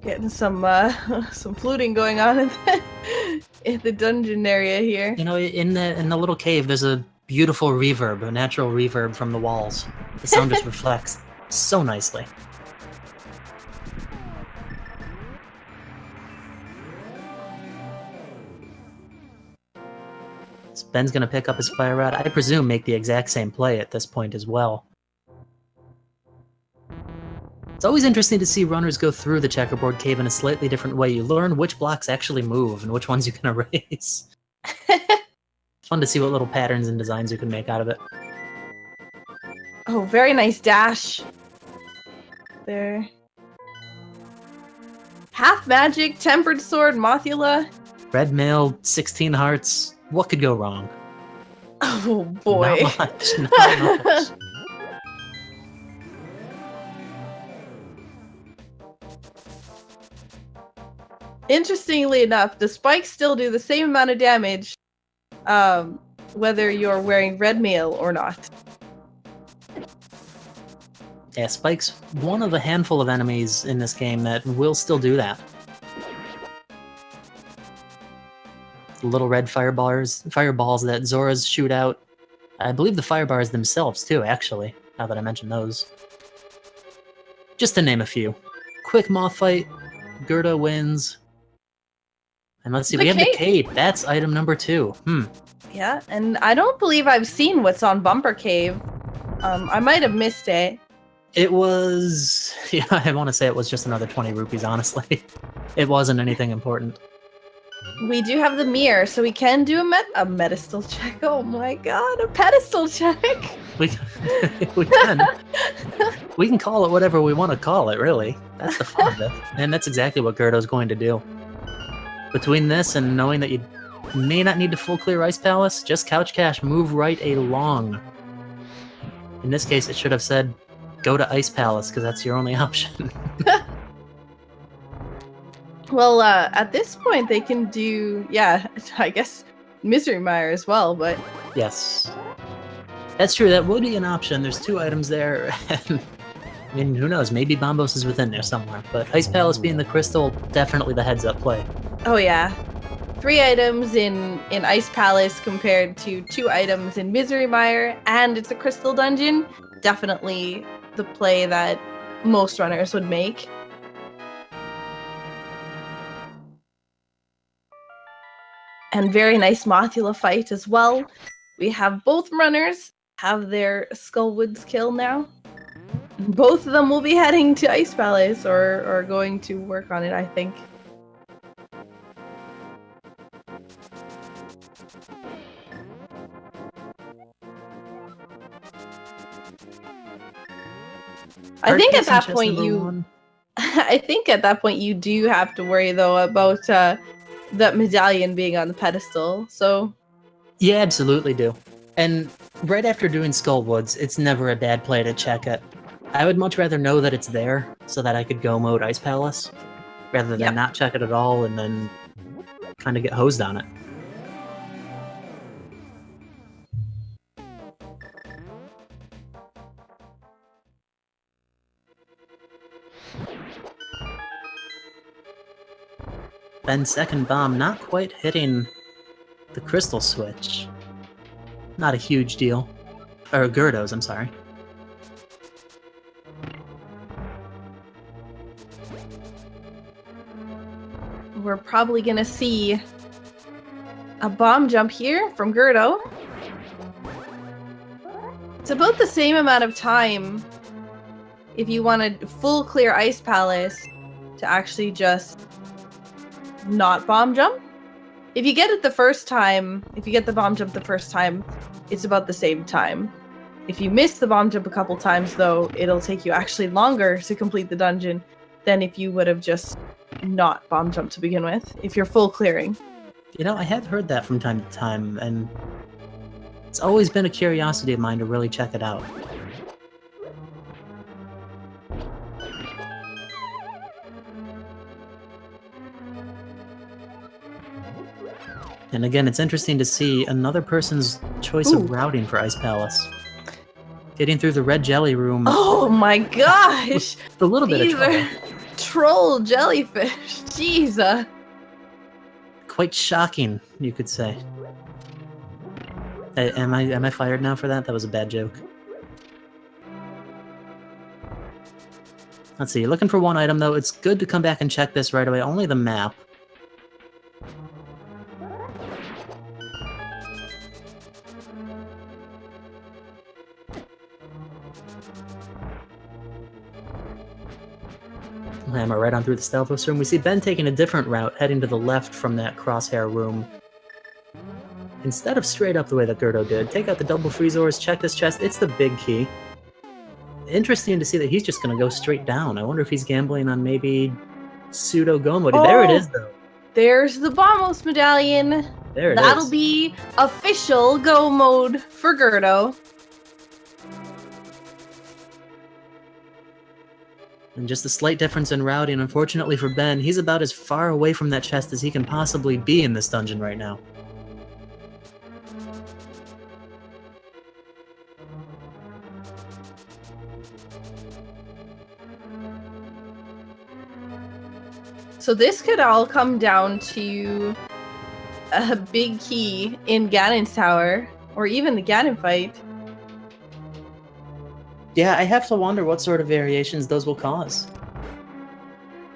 Getting some fluting going on in the dungeon area here. You know, in the little cave, there's a beautiful reverb, a natural reverb from the walls. The sound just reflects so nicely. So Ben's gonna pick up his Fire Rod. I presume make the exact same play at this point as well. It's always interesting to see runners go through the checkerboard cave in a slightly different way. You learn which blocks actually move and which ones you can erase. It's fun to see what little patterns and designs you can make out of it. Oh, very nice dash. There. Half Magic, Tempered Sword, Mothula. Red Mail, 16 Hearts. What could go wrong? Oh boy. Not much, not much. Interestingly enough, the spikes still do the same amount of damage, whether you're wearing red mail or not. Yeah, Spike's one of a handful of enemies in this game that will still do that. The little red fireballs that Zoras shoot out. I believe the fire bars themselves too, actually, now that I mentioned those. Just to name a few. Quick moth fight, Gerda wins. And let's see, we have the cape. That's item number 2. Yeah, and I don't believe I've seen what's on Bumper Cave. I might have missed it. It was... Yeah, I want to say it was just another 20 rupees, honestly. It wasn't anything important. We do have the mirror, so we can do a pedestal check. Oh my god, a pedestal check! We can. We can call it whatever we want to call it, really. That's the fun of it. And that's exactly what Gerdo's going to do. Between this and knowing that you may not need to full clear Ice Palace, just couch cash, move right along. In this case, it should have said, go to Ice Palace, because that's your only option. Well, at this point, they can do, yeah, I guess Misery Mire as well, but... Yes. That's true, that would be an option. There's 2 items there, and... I mean, who knows, maybe Bombos is within there somewhere, but Ice Palace being the crystal, definitely the heads-up play. Oh yeah. 3 items in Ice Palace compared to 2 items in Misery Mire, and it's a crystal dungeon. Definitely the play that most runners would make. And very nice Mothula fight as well. We have both runners have their Skullwoods kill now. Both of them will be heading to Ice Palace or going to work on it, I think. I think at that point I think at that point you do have to worry though about that medallion being on the pedestal. So yeah, absolutely do. And right after doing Skullwoods, it's never a bad play to check it. I would much rather know that it's there so that I could go mode Ice Palace rather than not check it at all and then kind of get hosed on it. Ben's second bomb not quite hitting the crystal switch. Not a huge deal. Or g3rd0's, I'm sorry. we're probably gonna see a bomb jump here from g3rd0. It's about the same amount of time if you want a full clear Ice Palace to actually just not bomb jump. If you get it the first time, if you get the bomb jump the first time, it's about the same time. If you miss the bomb jump a couple times, though, it'll take you actually longer to complete the dungeon than if you would have just not bomb jumped to begin with, if you're full clearing. You know, I have heard that from time to time, and it's always been a curiosity of mine to really check it out. And again, it's interesting to see another person's choice of routing for Ice Palace. Getting through the red jelly room. Oh my gosh! A little bit of trouble. Troll jellyfish. Jeez. Quite shocking, you could say. Am I fired now for that? That was a bad joke. Let's see, you're looking for one item though. It's good to come back and check this right away. Only the map. Hammer right on through the Stealthos room. We see Ben taking a different route, heading to the left from that crosshair room. Instead of straight up the way that g3rd0 did, take out the double freeze ores, check this chest, it's the big key. Interesting to see that he's just going to go straight down. I wonder if he's gambling on maybe pseudo go mode. Oh, there it is, though. There's the Bombos medallion. There it is. That'll be official go mode for g3rd0. And just a slight difference in routing. Unfortunately for Ben, he's about as far away from that chest as he can possibly be in this dungeon right now. So this could all come down to a big key in Ganon's tower, or even the Ganon fight. Yeah, I have to wonder what sort of variations those will cause.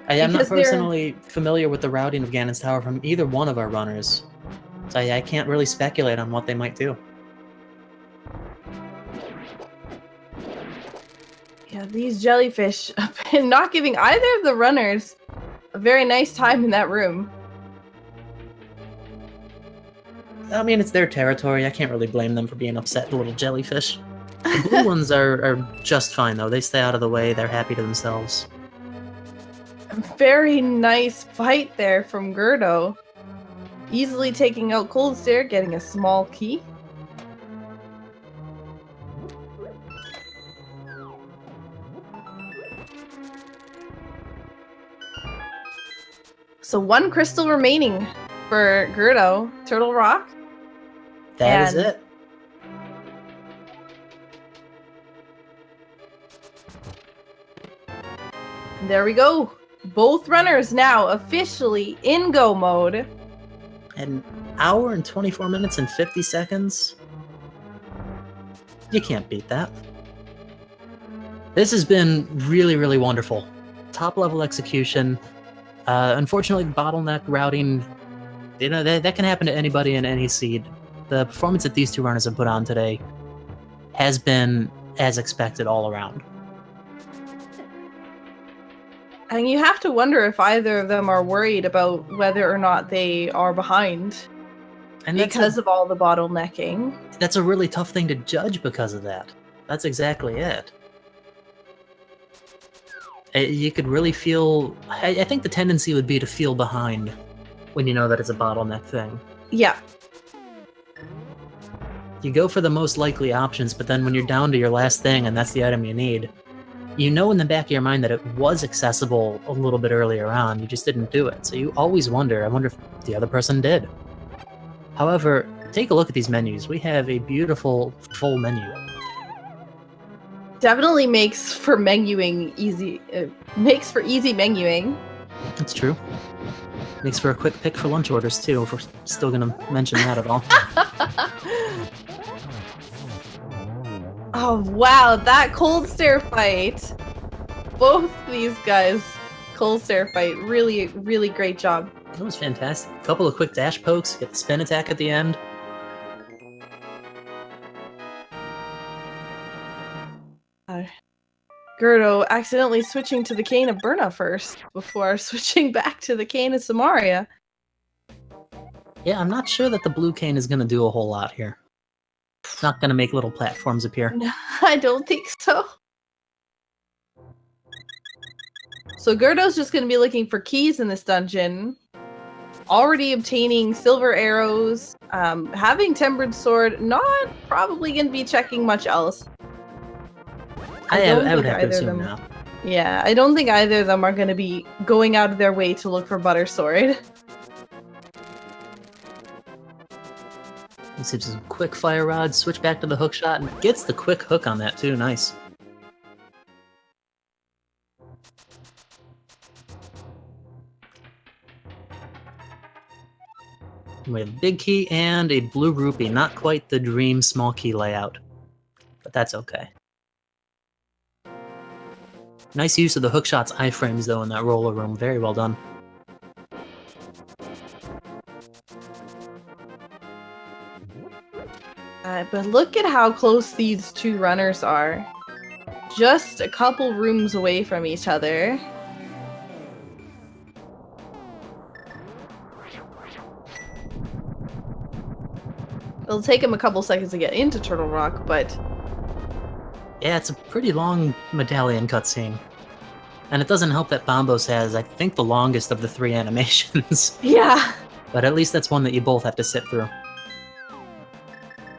I am not personally familiar with the routing of Ganon's tower from either one of our runners, so I can't really speculate on what they might do. Yeah, these jellyfish have been not giving either of the runners a very nice time in that room. I mean, it's their territory. I can't really blame them for being upset, the little jellyfish. The blue ones are just fine, though. They stay out of the way. They're happy to themselves. A very nice fight there from g3rd0. Easily taking out Cold Stare, getting a small key. So one crystal remaining for g3rd0. Turtle Rock. That is it. There we go. Both runners now officially in go mode. An hour and 24 minutes and 50 seconds? You can't beat that. This has been really, really wonderful. Top level execution. Unfortunately, bottleneck routing, you know, that can happen to anybody in any seed. The performance that these two runners have put on today has been as expected all around. And you have to wonder if either of them are worried about whether or not they are behind And because of all the bottlenecking. That's a really tough thing to judge because of that. That's exactly it. You could really feel... I think the tendency would be to feel behind when you know that it's a bottleneck thing. Yeah. You go for the most likely options, but then when you're down to your last thing and that's the item you need, you know in the back of your mind that it was accessible a little bit earlier on, you just didn't do it. So you always wonder, I wonder if the other person did. However, take a look at these menus. We have a beautiful full menu. Definitely makes for menuing easy. Makes for easy menuing. That's true. Makes for a quick pick for lunch orders too, if we're still gonna mention that at all. Oh wow, that cold stare fight. Both these guys, cold stare fight, really, really great job. That was fantastic. A couple of quick dash pokes, get the spin attack at the end. g3rd0 accidentally switching to the cane of Berna first, before switching back to the cane of Samaria. Yeah, I'm not sure that the blue cane is going to do a whole lot here. It's not going to make little platforms appear. No, I don't think so. So g3rd0's just going to be looking for keys in this dungeon. Already obtaining silver arrows, having Tempered Sword, not probably going to be checking much else. I would have to assume now. Yeah, I don't think either of them are going to be going out of their way to look for Butter Sword. Let's see, some quick fire rod, switch back to the hook shot, and gets the quick hook on that too. Nice. We have a big key and a blue rupee. Not quite the dream small key layout, but that's okay. Nice use of the hookshot's iframes, though, in that roller room. Very well done. But look at how close these two runners are. Just a couple rooms away from each other. It'll take him a couple seconds to get into Turtle Rock, but... Yeah, it's a pretty long medallion cutscene. And it doesn't help that Bombos has, I think, the longest of the 3 animations. Yeah. But at least that's one that you both have to sit through.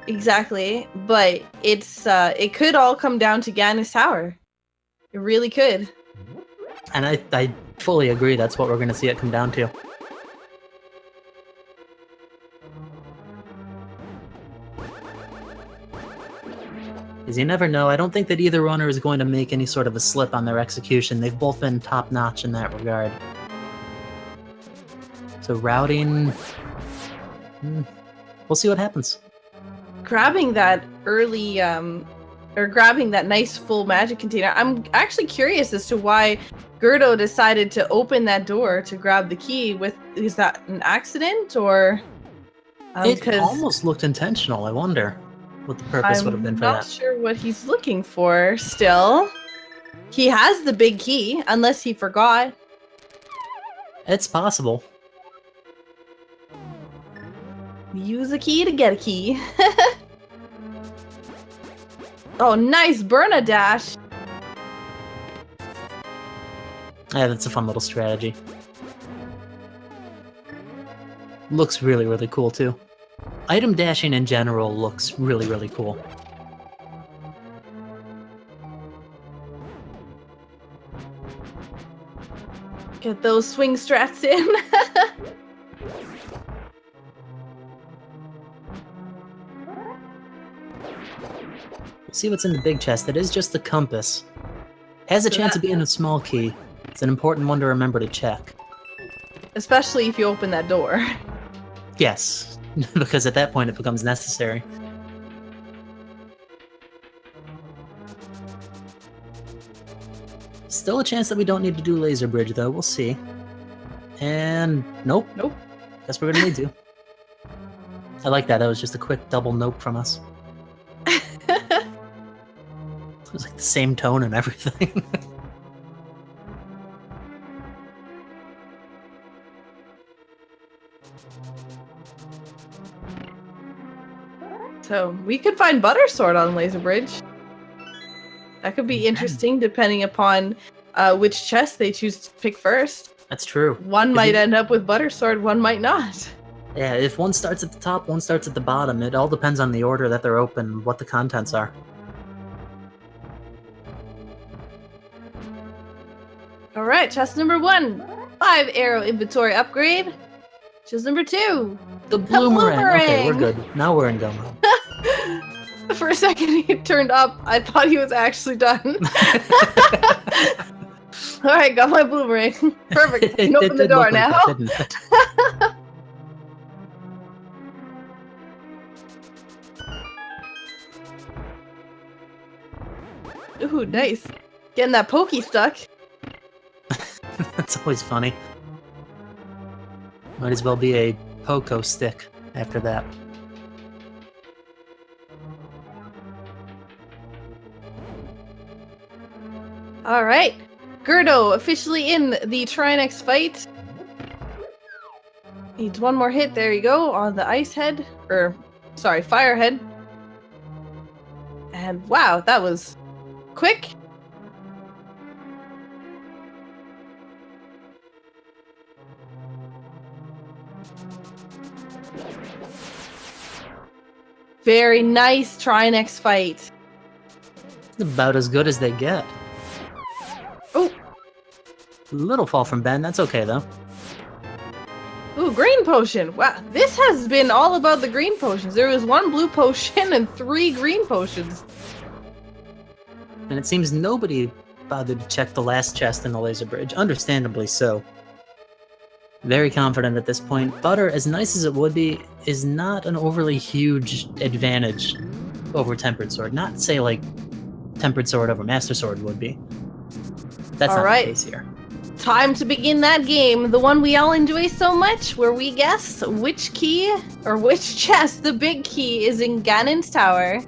Exactly, but it could all come down to Ganon's Tower. It really could. And I fully agree that's what we're going to see it come down to. Because you never know. I don't think that either runner is going to make any sort of a slip on their execution. They've both been top-notch in that regard. So routing... we'll see what happens. Grabbing that early, or grabbing that nice full magic container, I'm actually curious as to why g3rd0 decided to open that door to grab the key. Is that an accident, or... It almost looked intentional. I wonder what the purpose would have been for that. I'm not sure what he's looking for still. He has the big key, unless he forgot. It's possible. Use a key to get a key. Oh, nice Berna dash. Yeah, that's a fun little strategy. Looks really, really cool, too. Item dashing in general looks really, really cool. Get those swing strats in. See what's in the big chest. It is just the compass. Has a chance of being a small key. It's an important one to remember to check. Especially if you open that door. Yes, because at that point it becomes necessary. Still a chance that we don't need to do laser bridge, though. We'll see. And nope. Nope. Guess we're gonna need to. I like that. That was just a quick double nope from us. It was like the same tone and everything. So we could find Butter Sword on Laser Bridge. That could be interesting depending upon which chest they choose to pick first. That's true. One might end up with Butter Sword, one might not. Yeah, if one starts at the top, one starts at the bottom. It all depends on the order that they're open, what the contents are. Alright, chest number 1. 5 arrow inventory upgrade. Chest number 2. The Bloomerang. Okay, we're good. Now we're in go mode. For a second he turned up. I thought he was actually done. Alright, got my Bloomerang. Perfect. Can open the door now. Ooh, nice. Getting that pokey stuck. That's always funny. Might as well be a Poco stick after that. Alright. g3rd0 officially in the Trinex fight. Needs one more hit. There you go. On the ice head. Sorry, fire head. And wow, that was quick. Very nice Trinex fight. It's about as good as they get. Oh, Little fall from Ben. That's okay, though. ooh, green potion. Wow, this has been all about the green potions. There was 1 blue potion and 3 green potions. And it seems nobody bothered to check the last chest in the laser bridge. Understandably so. Very confident at this point. Butter, as nice as it would be, is not an overly huge advantage over Tempered Sword. Not, say, like, Tempered Sword over Master Sword would be. That's not the case here. Time to begin that game, the one we all enjoy so much, where we guess which key, or which chest the big key is in Ganon's tower.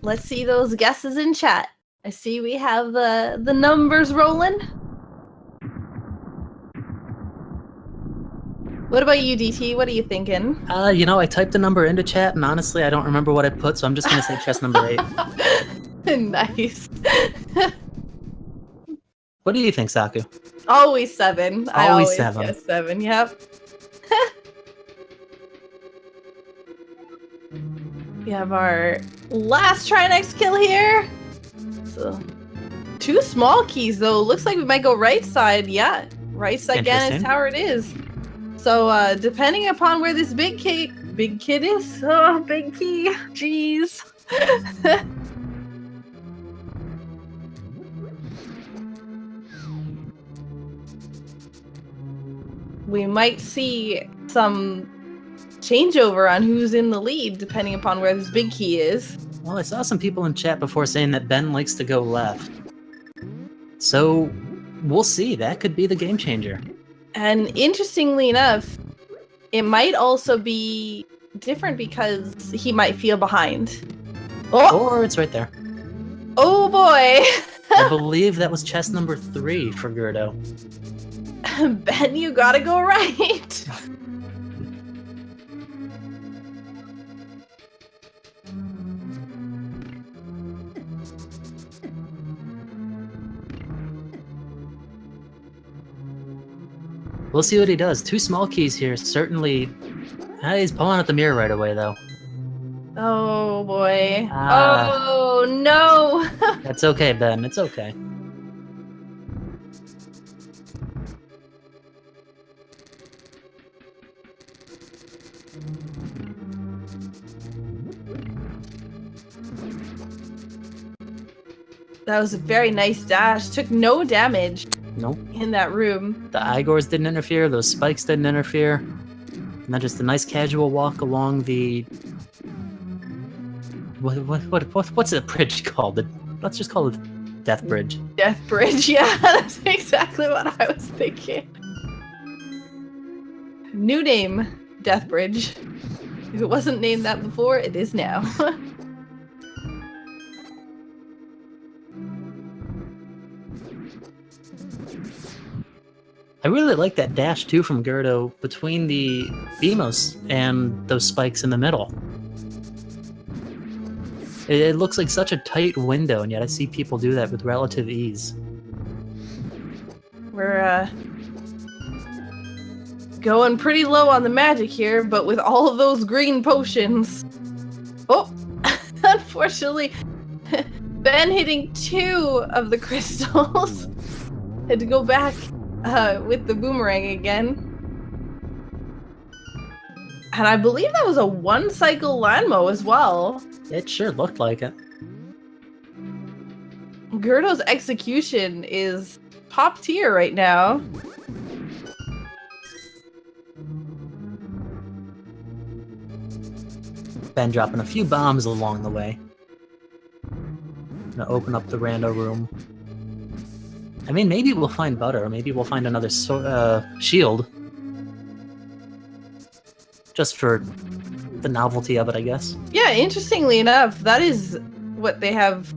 Let's see those guesses in chat. I see we have the numbers rolling. What about you, DT? What are you thinking? You know, I typed the number into chat, and honestly, I don't remember what I put, so I'm just gonna say chest number 8. Nice. What do you think, Saku? Always 7. I always 7. guess 7, yep. We have our last Trinex kill here. So, 2 small keys, though. Looks like we might go right side. Yeah, right side Ganon's tower it is. So, depending upon where this big kid is. Oh, big key. Jeez. We might see some changeover on who's in the lead, depending upon where this big key is. Well, I saw some people in chat before saying that Ben likes to go left. So, we'll see. That could be the game changer. And interestingly enough, it might also be different because he might feel behind. Oh! Or it's right there. Oh boy! I believe that was chest number 3 for g3rd0. Ben, you gotta go right! We'll see what he does. 2 small keys here, certainly. He's pulling out the mirror right away, though. Oh boy. Oh no! That's okay, Ben. It's okay. That was a very nice dash. Took no damage. Nope. In that room. The Igors didn't interfere, those spikes didn't interfere. And then just a nice casual walk along the... What's the bridge called? Let's just call it Death Bridge. Death Bridge, yeah, that's exactly what I was thinking. New name, Death Bridge. If it wasn't named that before, it is now. I really like that dash too from g3rd0 between the Beamos and those spikes in the middle. It looks like such a tight window, and yet I see people do that with relative ease. We're going pretty low on the magic here, but with all of those green potions. Oh, unfortunately, Ben hitting 2 of the crystals. Had to go back with the boomerang again. And I believe that was a 1-cycle landmo as well. It sure looked like it. g3rd0's execution is top tier right now. Ben dropping a few bombs along the way. Gonna open up the rando room. I mean, maybe we'll find butter, or maybe we'll find another shield. Just for the novelty of it, I guess. Yeah, interestingly enough, that is what they have.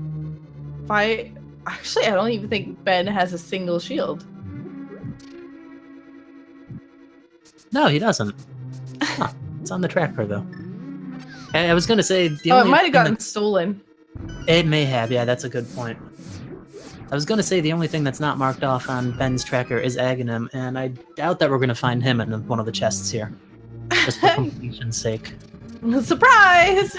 Actually, I don't even think Ben has a single shield. No, he doesn't. Huh. It's on the tracker, though. I was gonna say... It might have gotten stolen. It may have, yeah, that's a good point. I was gonna say the only thing that's not marked off on Ben's tracker is Aghanim, and I doubt that we're gonna find him in one of the chests here. Just for completion's sake. Surprise!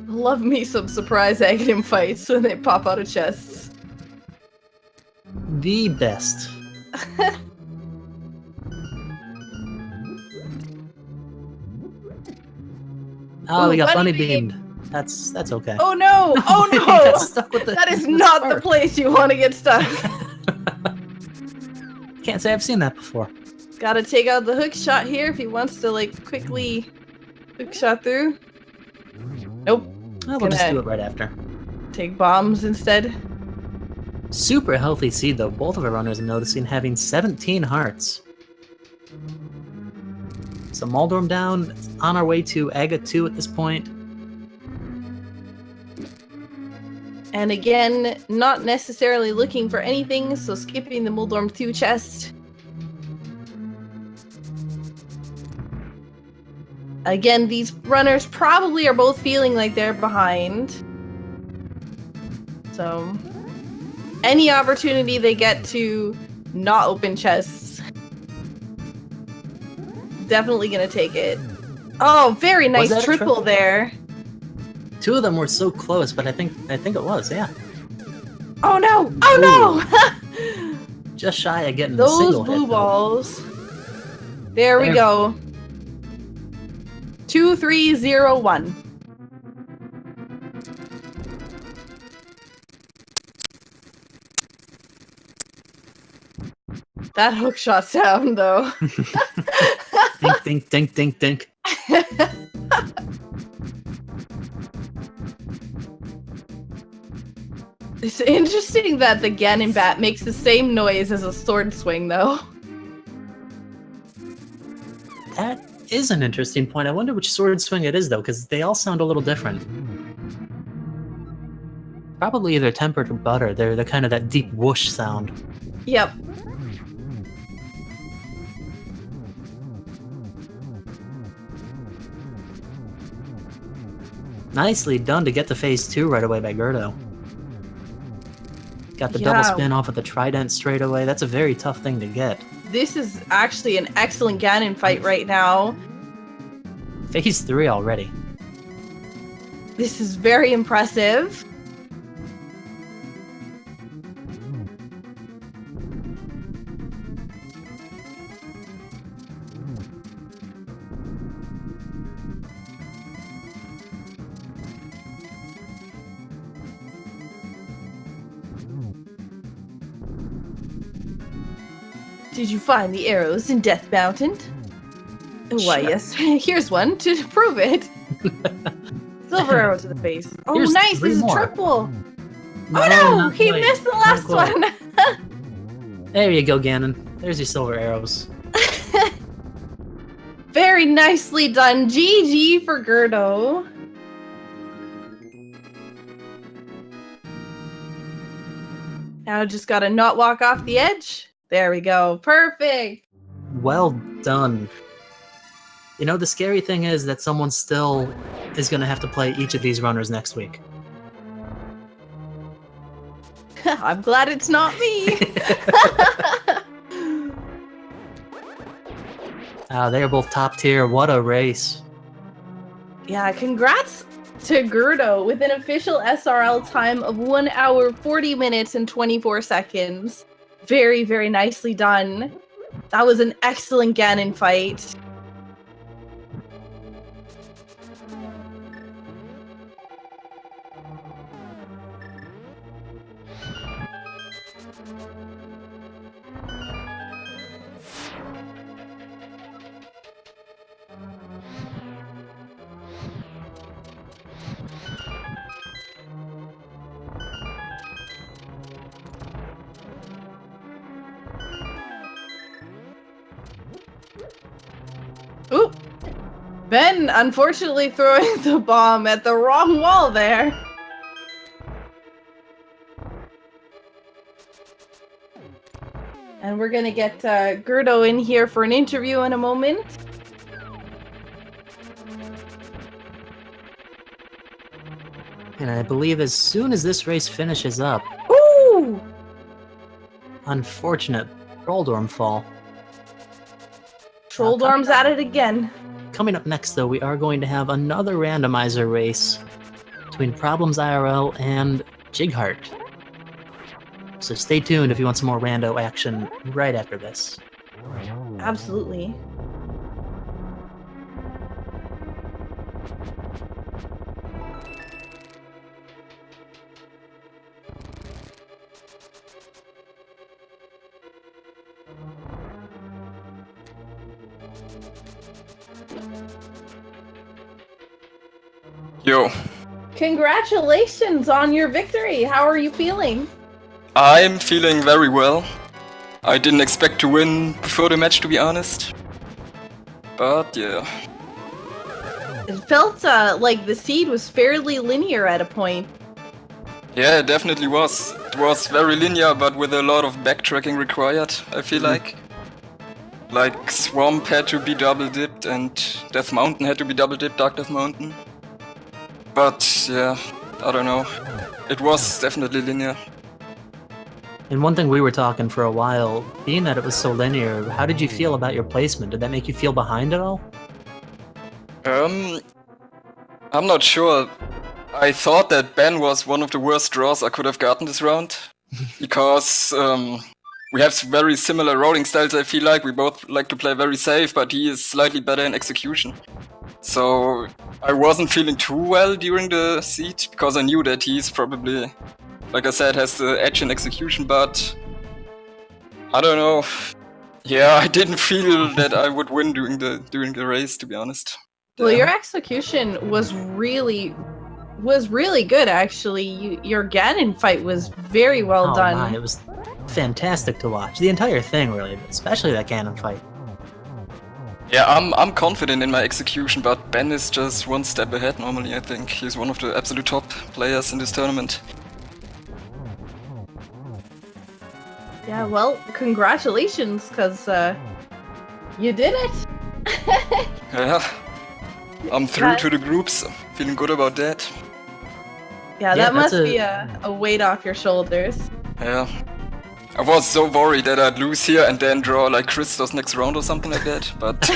Love me some surprise Aghanim fights when they pop out of chests. The best. Oh, we got bunny beamed. That's okay. Oh no! Oh no! Got stuck with that is not the place you want to get stuck. Can't say I've seen that before. Gotta take out the hook shot here if he wants to, like, quickly hook shot through. Nope. Well, we'll just do it right after. Take bombs instead. Super healthy seed, though. Both of our runners I'm noticing having 17 hearts. So Moldorm down, on our way to Aga 2 at this point. And again, not necessarily looking for anything, so skipping the Moldorm 2 chest. Again, these runners probably are both feeling like they're behind. So, any opportunity they get to not open chests, definitely gonna take it. Oh, very nice triple there. 2 of them were so close, but I think it was, yeah. Oh no! Oh no! Just shy of getting those the single blue hit, balls. There we go. 2-3-0-1. That hookshot sound, though. Dink, dink, dink, dink, dink. It's interesting that the Ganon bat makes the same noise as a sword swing, though. That is an interesting point. I wonder which sword swing it is, though, because they all sound a little different. Probably either tempered or butter. They're the kind of that deep whoosh sound. Yep. Nicely done to get to phase 2 right away by g3rd0. Got the double spin off of the trident straight away. That's a very tough thing to get. This is actually an excellent Ganon fight right now. Phase 3 already. This is very impressive. Did you find the arrows in Death Mountain? Why, yes. Here's one to prove it. Silver arrow to the face. Oh, Here's nice. This is a more. triple. No, oh, no. not He quite. missed the last Not one. There you go, Ganon. There's your silver arrows. Very nicely done. GG for g3rd0. Now just gotta not walk off the edge. There we go. Perfect. Well done. You know, the scary thing is that someone still is going to have to play each of these runners next week. I'm glad it's not me. They are both top tier. What a race. Yeah, congrats to g3rd0 with an official SRL time of 1 hour, 40 minutes, and 24 seconds. Very, very nicely done. That was an excellent Ganon fight. Ooh! Ben, unfortunately, throwing the bomb at the wrong wall there. And we're gonna get g3rd0 in here for an interview in a moment. And I believe as soon as this race finishes up... Ooh! Unfortunate Trolldorm fall. Trolldorm's at it again. Coming up next, though, we are going to have another randomizer race between Problems IRL and g3rd. So stay tuned if you want some more rando action right after this. Absolutely. Yo. Congratulations on your victory. How are you feeling? I'm feeling very well. I didn't expect to win before the match, to be honest. But yeah. It felt like the seed was fairly linear at a point. Yeah, it definitely was. It was very linear, but with a lot of backtracking required, I feel like. Like, Swamp had to be double-dipped, and Death Mountain had to be double-dipped, Dark Death Mountain. But, yeah, I don't know. It was definitely linear. And one thing we were talking for a while, being that it was so linear, how did you feel about your placement? Did that make you feel behind at all? I'm not sure. I thought that Ben was one of the worst draws I could have gotten this round. Because we have very similar rolling styles, I feel like. We both like to play very safe, but he is slightly better in execution. So I wasn't feeling too well during the seed, because I knew that he's probably, like I said, has the edge in execution, but I don't know. Yeah, I didn't feel that I would win during the race, to be honest. Well, your execution was really good, actually. Your Ganon fight was very well done. My, it was fantastic to watch. The entire thing, really, especially that Ganon fight. Yeah, I'm confident in my execution, but Ben is just one step ahead normally, I think. He's one of the absolute top players in this tournament. Yeah, well, congratulations, because you did it! Yeah, I'm through to the groups. Feeling good about that. Yeah, that must be a weight off your shoulders. Yeah. I was so worried that I'd lose here and then draw like Christos next round or something like that, but...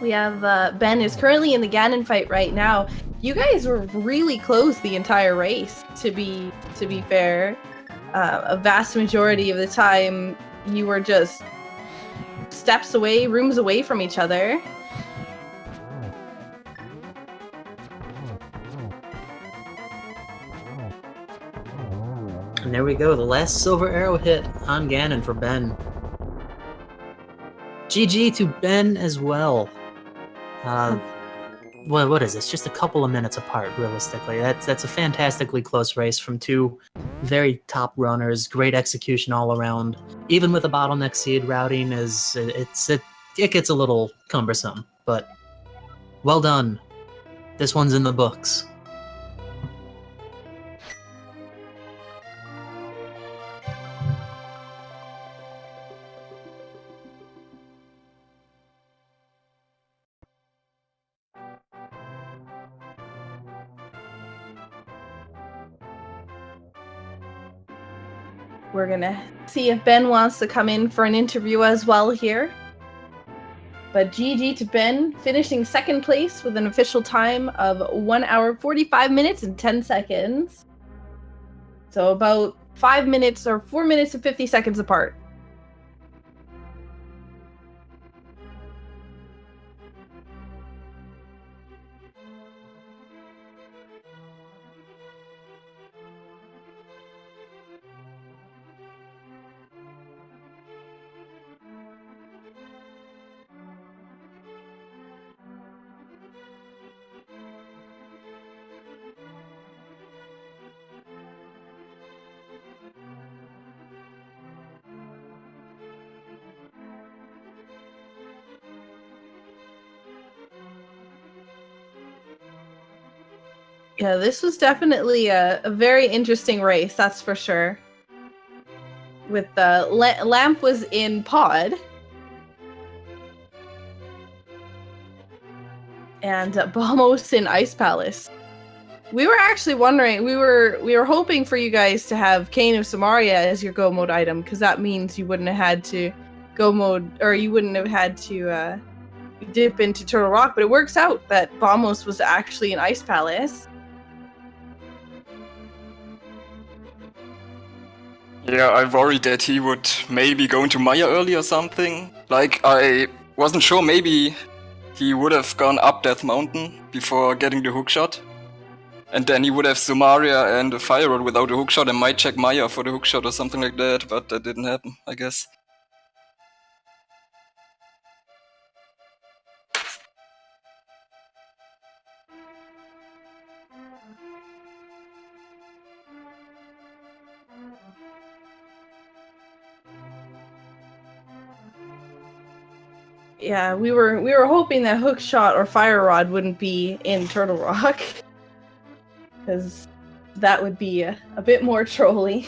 We have Ben is currently in the Ganon fight right now. You guys were really close the entire race, to be fair. A vast majority of the time, you were just steps away, rooms away from each other. And there we go, the last silver arrow hit on Ganon for Ben. GG to Ben as well. Well, what is this? Just a couple of minutes apart, realistically. That's a fantastically close race from two very top runners. Great execution all around. Even with a bottleneck seed, routing it gets a little cumbersome, but well done. This one's in the books. we're gonna see if Ben wants to come in for an interview as well here. But GG to Ben, finishing second place with an official time of 1 hour, 45 minutes and 10 seconds. So about 5 minutes or 4 minutes and 50 seconds apart. Yeah, this was definitely a very interesting race, that's for sure. With Lamp was in pod. And Balmos in Ice Palace. We were actually wondering, we were hoping for you guys to have Cane of Samaria as your go mode item, because that means you wouldn't have had to go mode, or you wouldn't have had to dip into Turtle Rock, but it works out that Balmos was actually in Ice Palace. Yeah, I worried that he would maybe go into Maya early or something. Like, I wasn't sure, maybe he would have gone up Death Mountain before getting the hookshot. And then he would have Sumaria and a Fire Rod without a hookshot and might check Maya for the hookshot or something like that, but that didn't happen, I guess. Yeah, we were hoping that Hookshot or Fire Rod wouldn't be in Turtle Rock, because that would be a bit more trolly.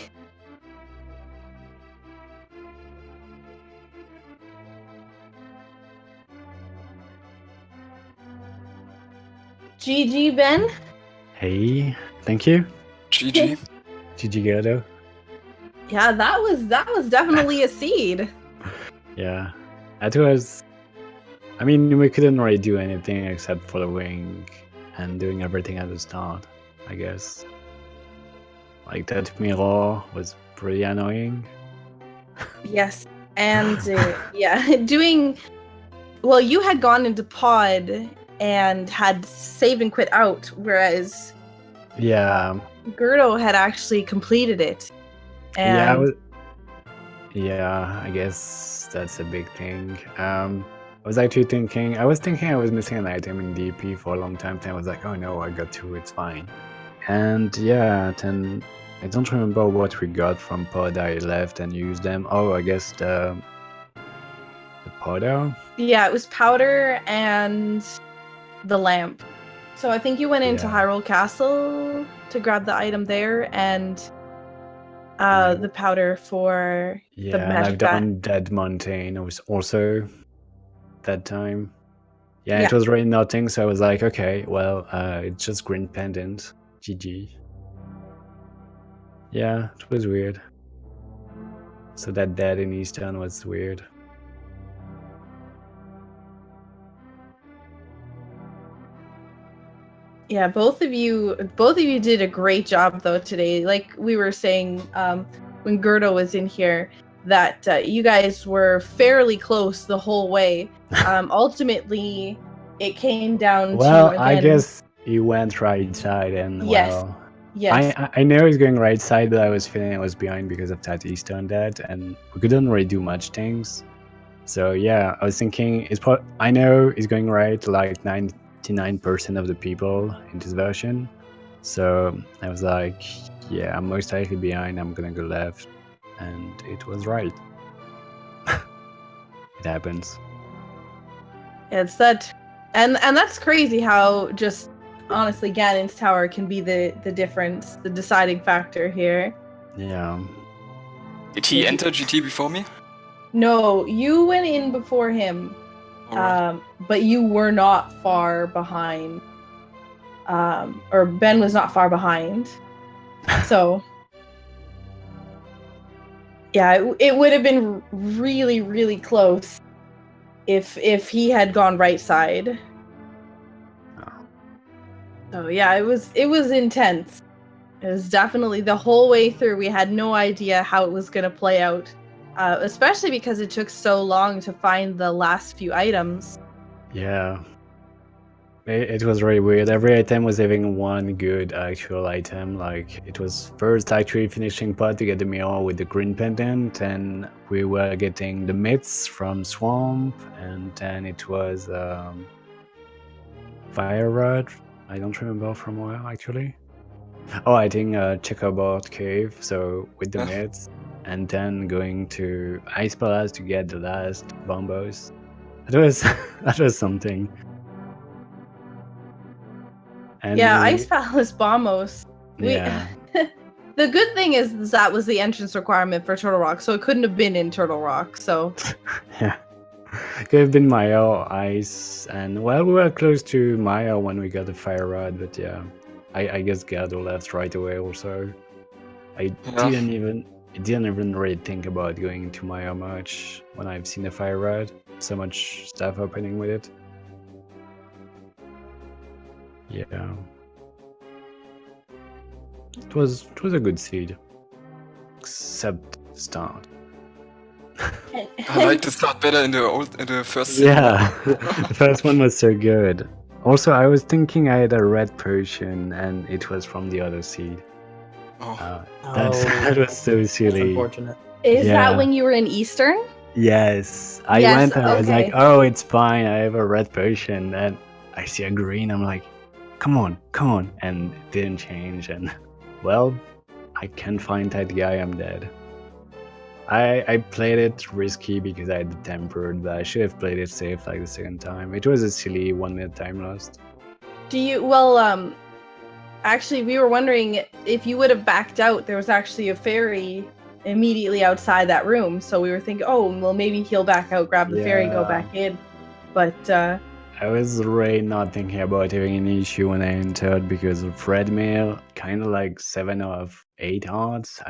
GG, Ben. Hey, thank you. GG. GG Gerdo. Yeah, that was definitely a seed. Yeah, that was. I mean, we couldn't really do anything except following and doing everything at the start, I guess. Like, that mirror was pretty annoying. Yes, and yeah, doing. Well, you had gone into pod and had save and quit out, whereas Yeah. g3rd0 had actually completed it. And yeah, I guess that's a big thing. I was actually thinking I was missing an item in DP for a long time, then I was like, oh no, I got two, it's fine. And yeah, then I don't remember what we got from pod. I left and used them. Oh, I guess the powder? Yeah, it was powder and the lamp. So I think you went into Yeah. Hyrule Castle to grab the item there, and the powder for Yeah, the and magic I've done Dead Mountain. It was also that time. Yeah, Yeah. it was really nothing, so I was like, okay, well, it's just green pendant. GG. Yeah, it was weird. So that dead in Eastern was weird. Yeah, both of you did a great job though today. Like we were saying when g3rd0 was in here, that you guys were fairly close the whole way. Ultimately, it came down Well, to, again, I guess he went right side, and Yes. well, yes, I know he's going right side, but I was feeling I was behind because of that Eastern dead, and we couldn't really do much things. So yeah, I was thinking I know he's going right like 99% of the people in this version. So I was like, yeah, I'm most likely behind. I'm gonna go left, and it was right. It happens. it's that, and that's crazy how just honestly Ganon's tower can be the difference, the deciding factor here. Yeah. Did he enter GT before me? No, you went in before him. Alright. But you were not far behind. Or Ben was not far behind. So Yeah, it would have been really, really close if he had gone right side. So yeah, it was intense. It was definitely the whole way through. We had no idea how it was going to play out, especially because it took so long to find the last few items. Yeah. It was really weird. Every item was having one good actual item. Like, it was first actually finishing pot to get the mirror with the green pendant, and we were getting the myths from Swamp, and then it was Fire Rod. I don't remember from where actually. Oh, I think Checkerboard Cave, so with the myths, and then going to Ice Palace to get the last bombos. That was that was something. And Yeah, Ice Palace Bombos. Yeah. The good thing is that was the entrance requirement for Turtle Rock, so it couldn't have been in Turtle Rock. So Yeah. Could have been Maya, Ice, and well, we were close to Maya when we got the Fire Rod, but yeah. I guess Gado left right away also. I didn't even really think about going to Maya much when I've seen the Fire Rod. So much stuff happening with it. Yeah. It was a good seed. Except start. I like to start better in the first seed. Yeah. The first one was so good. Also, I was thinking I had a red potion and it was from the other seed. Oh. That was so That's silly. unfortunate. is Yeah. that when you were in Eastern? Yes. I Yes, went and I was like, okay. oh, it's fine. I have a red potion. And I see a green. I'm like, come on. And it didn't change. And well, I can't find that guy. I'm dead. I played it risky because I had the tempered, but I should have played it safe like the second time. It was a silly 1 minute time lost. Actually, we were wondering if you would have backed out. There was actually a fairy immediately outside that room, so we were thinking, oh, well, maybe he'll back out, grab the fairy, go back in. But I was really not thinking about having an issue when I entered because of red mail, kind of like 7 of 8 hearts.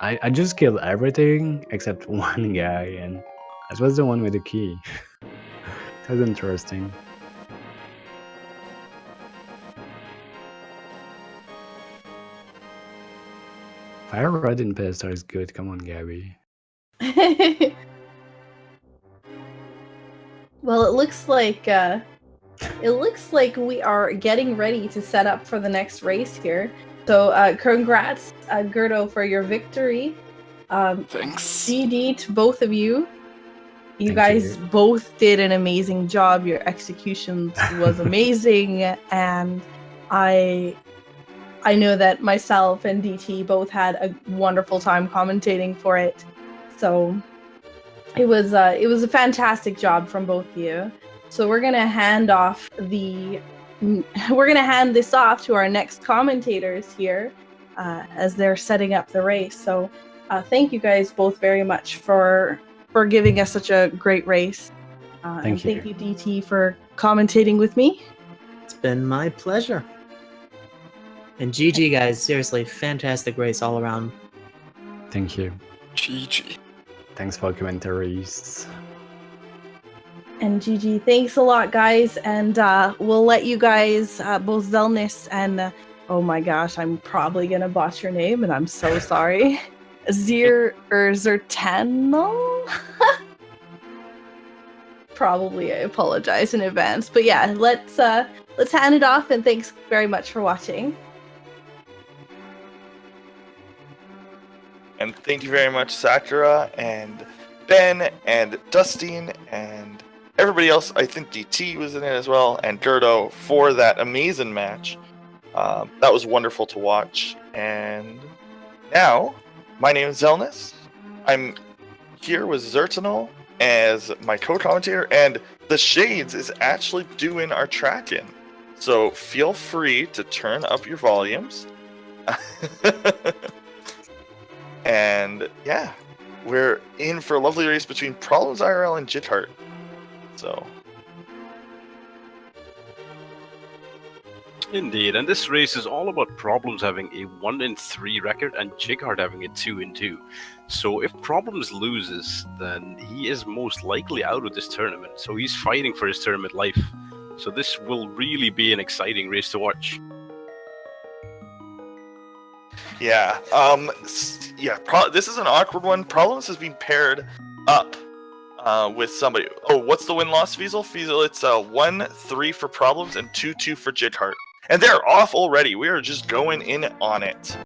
I just killed everything except one guy, and that was the one with the key. That was interesting. Fire Rod in Pesto is good. Come on, Gabby. well, it looks like we are getting ready to set up for the next race here. So, congrats, g3rd0, for your victory. Thanks. GD to both of you. You Thank guys you. both did an amazing job. Your execution was amazing, and I know that myself and DT both had a wonderful time commentating for it. So it was a fantastic job from both of you. So we're gonna hand this off to our next commentators here as they're setting up the race. So thank you guys both very much for giving us such a great race. Thank you. Thank you, DT, for commentating with me. It's been my pleasure. And GG, guys. Seriously, fantastic race all around. Thank you. GG. Thanks for commentaries. And GG, thanks a lot, guys. And we'll let you guys, both Zelnis and, oh my gosh, I'm probably going to botch your name, and I'm so sorry. g3rd0. Probably, I apologize in advance. But yeah, let's hand it off, and thanks very much for watching. And thank you very much, Sakura and Ben and Dustin and everybody else. I think DT was in it as well, and g3rd0 for that amazing match. That was wonderful to watch. And now, my name is Zelnis. I'm here with g3rd0 as my co-commentator, and the Shades is actually doing our tracking. So feel free to turn up your volumes. And yeah, we're in for a lovely race between Problems IRL and Jithart. So Indeed, and this race is all about Problems having a 1-3 record and g3rd having a 2-2. So if Problems loses, then he is most likely out of this tournament. So he's fighting for his tournament life. So this will really be an exciting race to watch. Yeah. This is an awkward one. Problems has been paired up with somebody. Oh, what's the win-loss, Fiesel? Fiesel, it's 1-3 for Problems and 2-2 for g3rd. And they're off already. We are just going in on it.